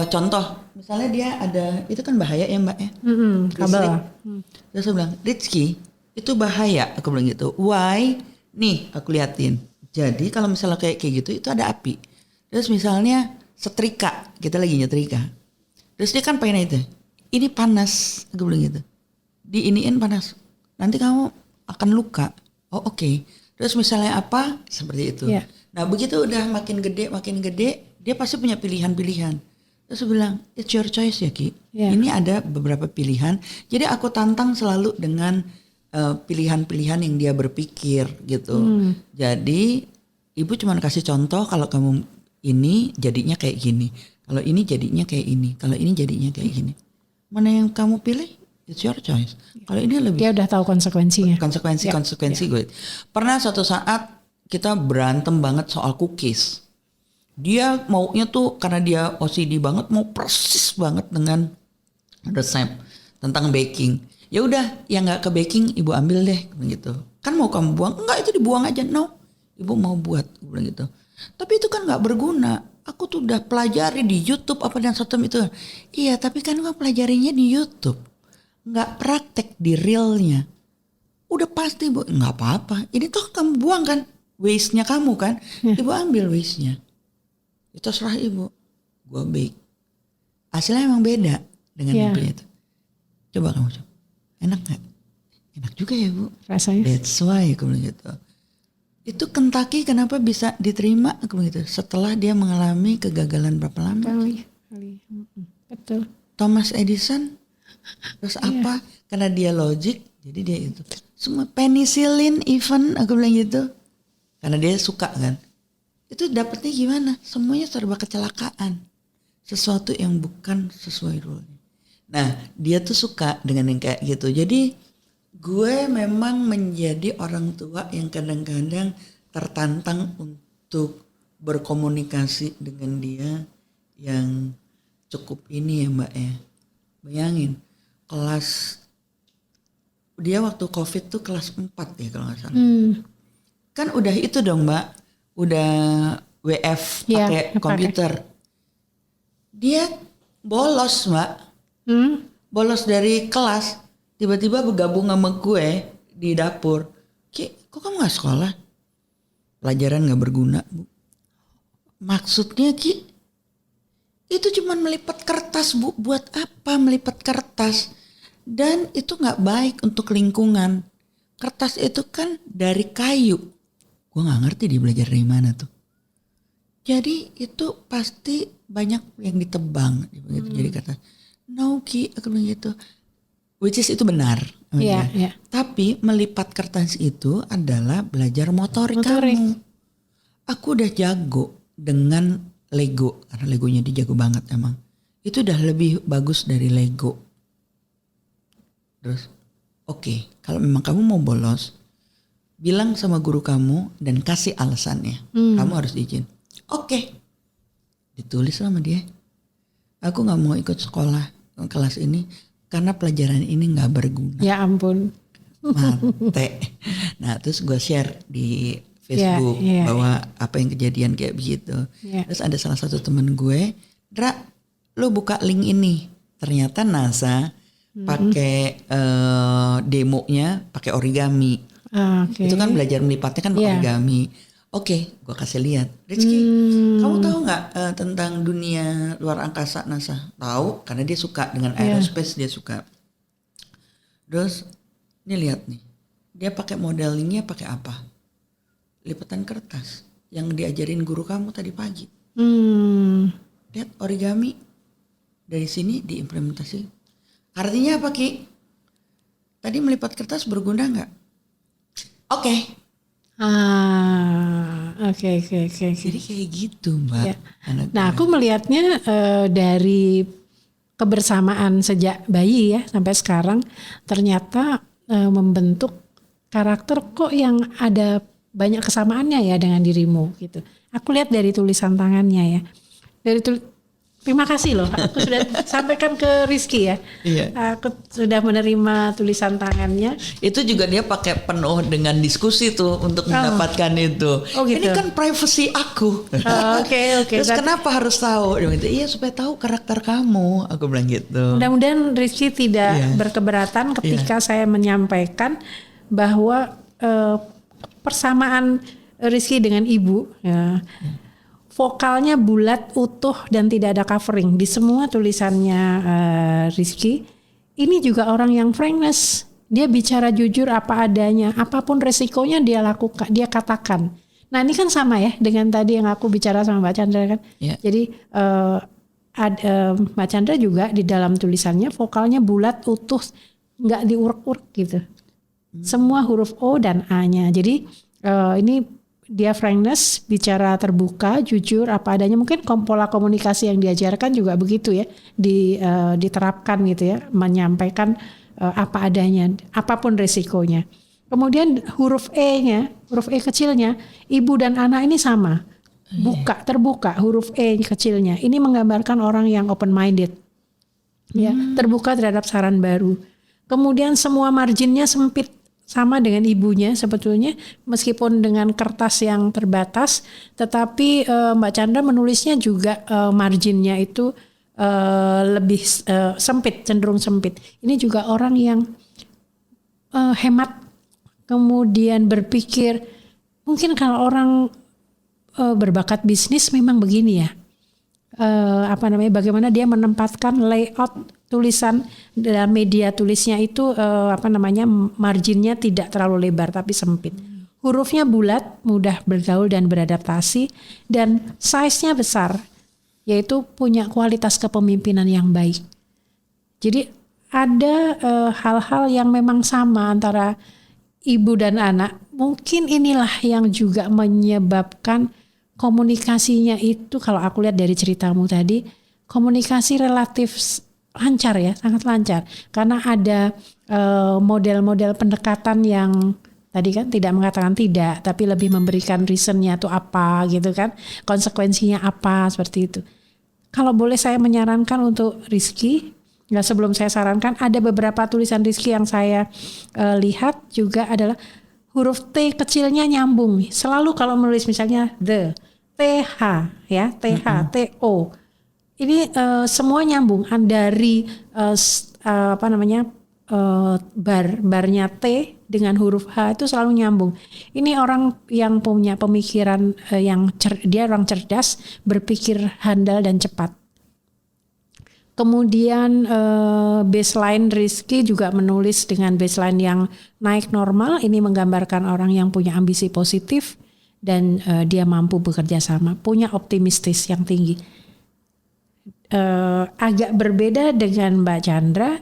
contoh misalnya dia ada, itu kan bahaya ya Mbak ya, kabel. Terus aku bilang, Rizky itu bahaya, aku bilang gitu. Why? Nih aku liatin. Jadi kalau misalnya kayak gitu itu ada api. Terus misalnya setrika, kita lagi nyetrika. Terus dia kan pengen itu, ini panas, aku bilang gitu. Diiniin panas, nanti kamu akan luka. Oke. Terus misalnya apa? Seperti itu. Nah begitu udah makin gede, dia pasti punya pilihan-pilihan. Terus aku bilang, it's your choice ya Ki. Ini ada beberapa pilihan. Jadi aku tantang selalu dengan pilihan-pilihan yang dia berpikir gitu. Jadi ibu cuma kasih contoh kalau kamu ini jadinya kayak gini. Kalau ini jadinya kayak ini. Kalau ini jadinya kayak gini. Mana yang kamu pilih? it's your choice. Kalau ini lebih Dia udah tahu konsekuensinya. konsekuensi gue. Pernah suatu saat kita berantem banget soal cookies. Dia maunya tuh karena dia OCD banget mau persis banget dengan resep tentang baking. Ya udah, yang nggak ke baking ibu ambil deh gitu. Kan mau kamu buang? Enggak, itu dibuang aja. No, ibu mau buat gitu. Tapi itu kan nggak berguna. Aku tuh udah pelajari di YouTube apa dan sistem itu. Iya, tapi kan gua pelajarinya di YouTube. Nggak praktek di realnya. Udah pasti bu, nggak apa-apa. Ini tuh kamu buang kan, waste-nya kamu kan. Ibu ambil waste-nya. Itu terserah ibu. Gua bake. Hasilnya emang beda dengan ibu itu. Coba kamu coba. Enak nggak? Enak juga ya bu. Rasanya. That's why aku bilang gitu. Itu Kentucky kenapa bisa diterima aku bilang gitu. Setelah dia mengalami kegagalan berapa lama? Kali. Betul. Thomas Edison. Terus apa? Karena dia logik. Jadi dia itu. Semua penicillin even aku bilang gitu. Karena dia suka kan. Itu dapetnya gimana? Semuanya serba kecelakaan. Sesuatu yang bukan sesuai rule-nya. Nah dia tuh suka dengan yang kayak gitu. Jadi gue memang menjadi orang tua yang kadang-kadang tertantang untuk berkomunikasi dengan dia yang cukup ini ya mbak ya. Bayangin kelas, dia waktu COVID tuh kelas 4 ya kalau gak salah. Kan udah itu dong mbak, udah WF pakai komputer. Dia bolos mbak. Bolos dari kelas, tiba-tiba bergabung sama gue di dapur. Ki, kok kamu gak sekolah? Pelajaran gak berguna bu. Maksudnya Ki, itu cuma melipat kertas bu. Buat apa melipat kertas? Dan itu gak baik untuk lingkungan. Kertas itu kan dari kayu. Gue gak ngerti dia belajar dari mana tuh. Jadi itu pasti banyak yang ditebang. Jadi kata, no Ki, aku bilang gitu. Which is itu benar. Iya. Tapi melipat kertas itu adalah belajar motorik kamu. Aku udah jago dengan Lego. Karena Legonya dia jago banget emang. Itu udah lebih bagus dari Lego. Terus, oke, kalau memang kamu mau bolos, bilang sama guru kamu dan kasih alasannya. Kamu harus izin. Oke. Ditulis sama dia. Aku gak mau ikut sekolah kelas ini karena pelajaran ini gak berguna. Ya ampun. Mate. Nah terus gue share di Facebook bahwa apa yang kejadian kayak begitu. Terus ada salah satu temen gue, Dra, lo buka link ini. Ternyata NASA pakai demonya pakai origami. Itu kan belajar melipatnya kan origami. Oke, gue kasih lihat. Rizky, kamu tahu nggak tentang dunia luar angkasa NASA? Tahu, karena dia suka dengan aerospace, dia suka. Terus, ini lihat nih, dia pakai modelingnya pakai apa? Lipatan kertas yang diajarin guru kamu tadi pagi. Lihat origami dari sini diimplementasi. Artinya apa Ki? Tadi melipat kertas berguna nggak? Oke. Oke. Jadi kayak gitu mbak. Ya. Nah aku melihatnya dari kebersamaan sejak bayi ya sampai sekarang ternyata membentuk karakter kok yang ada banyak kesamaannya ya dengan dirimu gitu. Aku lihat dari tulisan tangannya ya. Terima kasih loh, aku sudah sampaikan ke Rizky ya. Iya. Aku sudah menerima tulisan tangannya. Itu juga dia pakai penuh dengan diskusi tuh untuk mendapatkan itu. Oh, gitu. Ini kan privacy aku. Oke. Terus kenapa harus tahu? Dia bilang, iya supaya tahu karakter kamu. Aku bilang gitu. Mudah-mudahan Rizky tidak berkeberatan ketika saya menyampaikan bahwa persamaan Rizky dengan ibu ya. Vokalnya bulat, utuh dan tidak ada covering di semua tulisannya Rizky. Ini juga orang yang frankness. Dia bicara jujur apa adanya, apapun resikonya dia lakukan, dia katakan. Nah ini kan sama ya dengan tadi yang aku bicara sama Mbak Chandra kan. Yeah. Jadi Mbak Chandra juga di dalam tulisannya vokalnya bulat, utuh, nggak diurek-urek gitu. Semua huruf O dan A-nya. Jadi ini dia frankness, bicara terbuka, jujur apa adanya. Mungkin pola komunikasi yang diajarkan juga begitu ya, diterapkan gitu ya, menyampaikan apa adanya, apapun resikonya. Kemudian huruf E kecilnya, ibu dan anak ini sama. Terbuka huruf E kecilnya. Ini menggambarkan orang yang open minded. Ya, terbuka terhadap saran baru. Kemudian semua marginnya sempit sama dengan ibunya sebetulnya, meskipun dengan kertas yang terbatas, tetapi Mbak Chandra menulisnya juga marginnya itu lebih sempit, cenderung sempit. Ini juga orang yang hemat, kemudian berpikir, mungkin kalau orang berbakat bisnis memang begini ya. Bagaimana dia menempatkan layout tulisan dalam media tulisnya itu marginnya tidak terlalu lebar tapi sempit. Hurufnya bulat, mudah bergaul dan beradaptasi, dan size-nya besar, yaitu punya kualitas kepemimpinan yang baik. Jadi ada hal-hal yang memang sama antara ibu dan anak. Mungkin inilah yang juga menyebabkan komunikasinya itu, kalau aku lihat dari ceritamu tadi, komunikasi relatif lancar ya, sangat lancar. Karena ada model-model pendekatan yang tadi kan tidak mengatakan tidak, tapi lebih memberikan reasonnya itu apa gitu kan, konsekuensinya apa, seperti itu. Kalau boleh saya menyarankan untuk Rizky, ya sebelum saya sarankan, ada beberapa tulisan Rizky yang saya lihat juga adalah huruf T kecilnya nyambung. Selalu kalau menulis misalnya the, TH ya, TH, TO. Ini semua nyambung dari barnya T dengan huruf H itu selalu nyambung. Ini orang yang punya pemikiran dia orang cerdas, berpikir handal dan cepat. Kemudian baseline Rizky juga menulis dengan baseline yang naik normal. Ini menggambarkan orang yang punya ambisi positif dan dia mampu bekerja sama, punya optimistis yang tinggi. Agak berbeda dengan Mbak Chandra,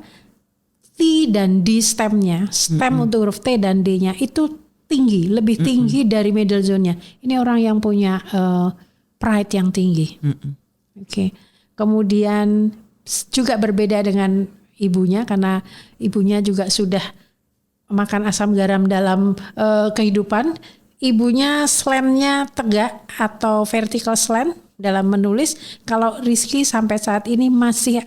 T dan D stemnya, untuk huruf T dan D-nya itu tinggi, lebih tinggi dari middle zone-nya. Ini orang yang punya pride yang tinggi. Oke. Kemudian juga berbeda dengan ibunya, karena ibunya juga sudah makan asam garam dalam kehidupan. Ibunya slant-nya tegak atau vertical slant dalam menulis. Kalau Rizky sampai saat ini masih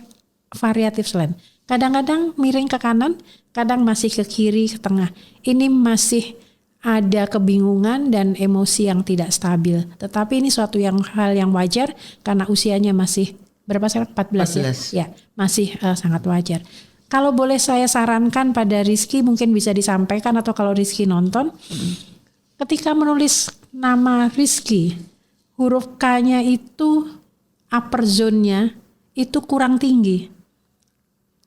variatif slant. Kadang-kadang miring ke kanan, kadang masih ke kiri, ke tengah. Ini masih ada kebingungan dan emosi yang tidak stabil. Tetapi ini suatu hal yang wajar karena usianya masih berapa sekarang? 14. Ya, masih sangat wajar. Kalau boleh saya sarankan pada Rizky, mungkin bisa disampaikan, atau kalau Rizky nonton, ketika menulis nama Rizky, huruf K-nya itu upper zone-nya itu kurang tinggi.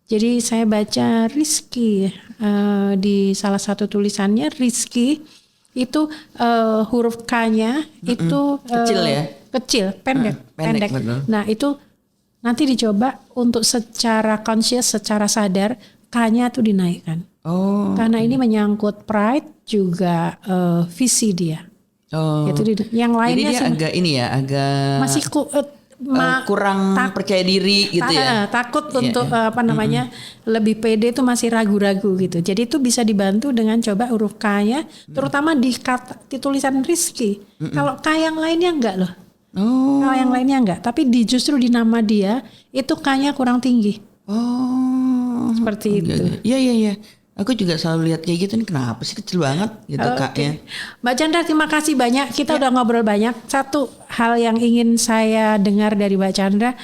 Jadi saya baca Rizky di salah satu tulisannya, Rizky itu huruf K-nya itu kecil ya? Kecil, pendek. Nah itu nanti dicoba untuk secara conscious, secara sadar K-nya tuh dinaikkan. Karena ini menyangkut pride juga visi dia. Itu yang lainnya jadi dia agak masih kurang percaya diri gitu ya. Takut untuk lebih pede, itu masih ragu-ragu gitu. Jadi itu bisa dibantu dengan coba huruf K-nya, terutama di tulisan Rizky. Kalau K yang lainnya enggak loh. Kalau yang lainnya enggak, tapi justru di nama dia itu K-nya kurang tinggi. Seperti itu. Iya. Aku juga selalu lihat kayak gitu, nih kenapa sih kecil banget gitu Kak-nya. Mbak Chandra, terima kasih banyak. Kita udah ngobrol banyak. Satu hal yang ingin saya dengar dari Mbak Chandra,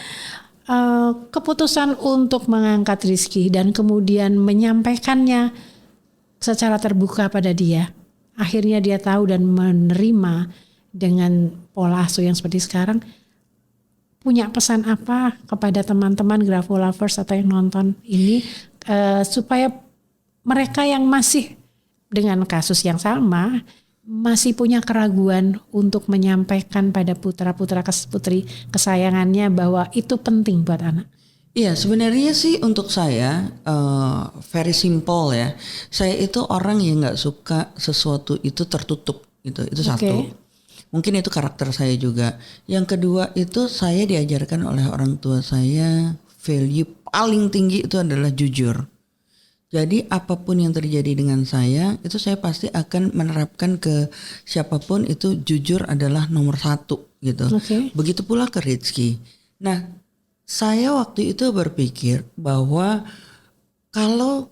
keputusan untuk mengangkat Rizky dan kemudian menyampaikannya secara terbuka pada dia. Akhirnya dia tahu dan menerima dengan pola asuh yang seperti sekarang. Punya pesan apa kepada teman-teman Grafolovers atau yang nonton ini supaya mereka yang masih dengan kasus yang sama masih punya keraguan untuk menyampaikan pada putra-putra putri kesayangannya bahwa itu penting buat anak. Iya, sebenarnya sih untuk saya very simple ya. Saya itu orang yang nggak suka sesuatu itu tertutup gitu. Itu satu. Mungkin itu karakter saya juga. Yang kedua itu saya diajarkan oleh orang tua saya, value paling tinggi itu adalah jujur. Jadi apapun yang terjadi dengan saya, itu saya pasti akan menerapkan ke siapapun itu jujur adalah nomor 1 gitu. Oke. Begitu pula ke Rizky. Nah, saya waktu itu berpikir bahwa kalau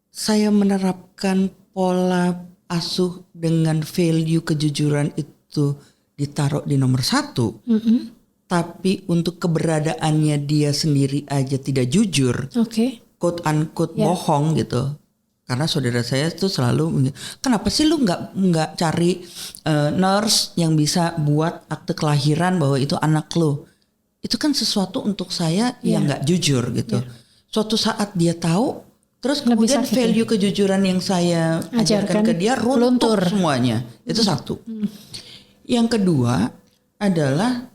saya menerapkan pola asuh dengan value kejujuran itu ditaruh di nomor 1, tapi untuk keberadaannya dia sendiri aja tidak jujur. Oke. Quote unquote bohong gitu, karena saudara saya tuh selalu, kenapa sih lu nggak cari nurse yang bisa buat akte kelahiran bahwa itu anak lu? Itu kan sesuatu untuk saya yang nggak jujur gitu. Suatu saat dia tahu, terus Lebih kemudian sakit, value kejujuran yang saya ajarkan ke dia runtuh semuanya. Itu satu. Yang kedua adalah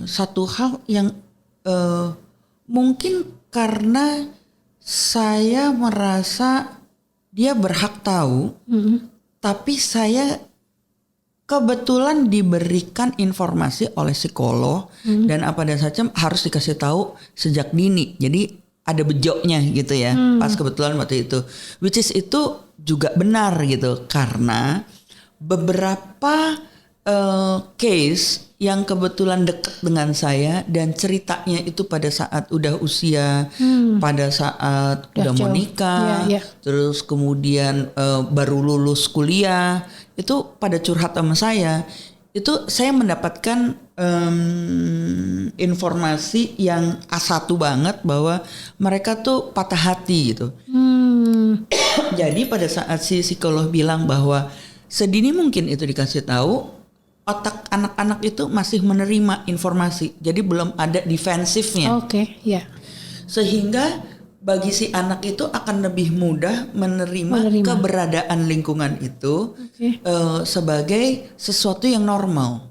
satu hal yang mungkin karena saya merasa dia berhak tahu, tapi saya kebetulan diberikan informasi oleh psikolog dan apa dan saja harus dikasih tahu sejak dini. Jadi ada bejoknya gitu ya, pas kebetulan waktu itu. Which is itu juga benar gitu, karena beberapa case yang kebetulan dekat dengan saya dan ceritanya itu pada saat udah usia, pada saat udah mau nikah, terus kemudian baru lulus kuliah, itu pada curhat sama saya. Itu saya mendapatkan informasi yang A1 banget bahwa mereka tuh patah hati gitu. Jadi pada saat si psikolog bilang bahwa sedini mungkin itu dikasih tahu, otak anak-anak itu masih menerima informasi, jadi belum ada defensifnya. Oke, ya. Sehingga bagi si anak itu akan lebih mudah menerima. Keberadaan lingkungan itu sebagai sesuatu yang normal.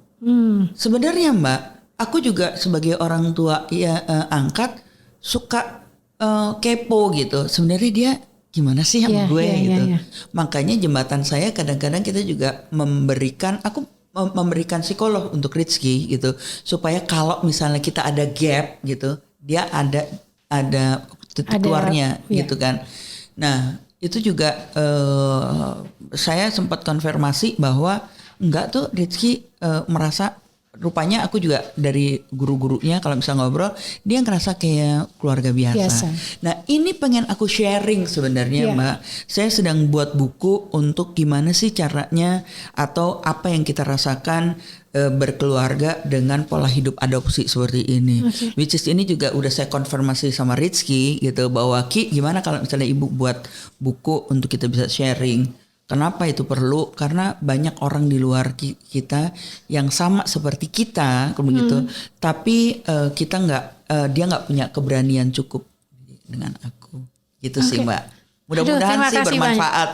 Sebenarnya Mbak, aku juga sebagai orang tua angkat suka kepo gitu. Sebenarnya dia gimana sih sama gue gitu. Makanya jembatan saya kadang-kadang kita juga memberikan psikolog untuk Rizky gitu, supaya kalau misalnya kita ada gap gitu, dia ada titik keluarnya gitu kan. Nah itu juga saya sempat konfirmasi bahwa enggak tuh Rizky merasa, rupanya aku juga dari guru-gurunya kalau bisa ngobrol, dia ngerasa kayak keluarga biasa. Nah ini pengen aku sharing sebenarnya Mbak. Saya sedang buat buku untuk gimana sih caranya atau apa yang kita rasakan berkeluarga dengan pola hidup adopsi seperti ini. Which is ini juga udah saya konfirmasi sama Rizky gitu, bahwa Ki gimana kalau misalnya ibu buat buku untuk kita bisa sharing. Kenapa itu perlu? Karena banyak orang di luar kita yang sama seperti kita, begitu. Tapi kita dia nggak punya keberanian cukup dengan aku, gitu sih Mbak. Mudah-mudahan sih bermanfaat.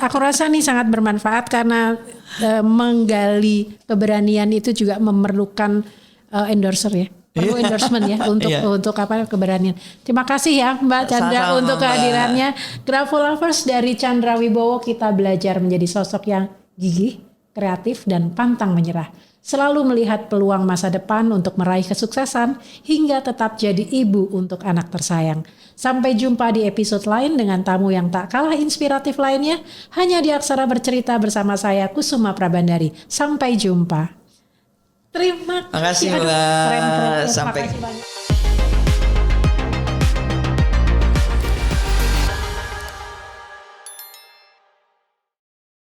Aku rasa nih sangat bermanfaat karena menggali keberanian itu juga memerlukan endorser ya. Perlu endorsement ya untuk apa keberanian. Terima kasih ya Mbak Chandra untuk kehadirannya. Grafo Lovers, dari Chandra Wibowo kita belajar menjadi sosok yang gigih, kreatif dan pantang menyerah. Selalu melihat peluang masa depan untuk meraih kesuksesan hingga tetap jadi ibu untuk anak tersayang. Sampai jumpa di episode lain dengan tamu yang tak kalah inspiratif lainnya. Hanya di Aksara Bercerita bersama saya Kusuma Prabandari. Sampai jumpa. Terima kasih. Mbak. Keren. Sampai. Terima kasih banyak.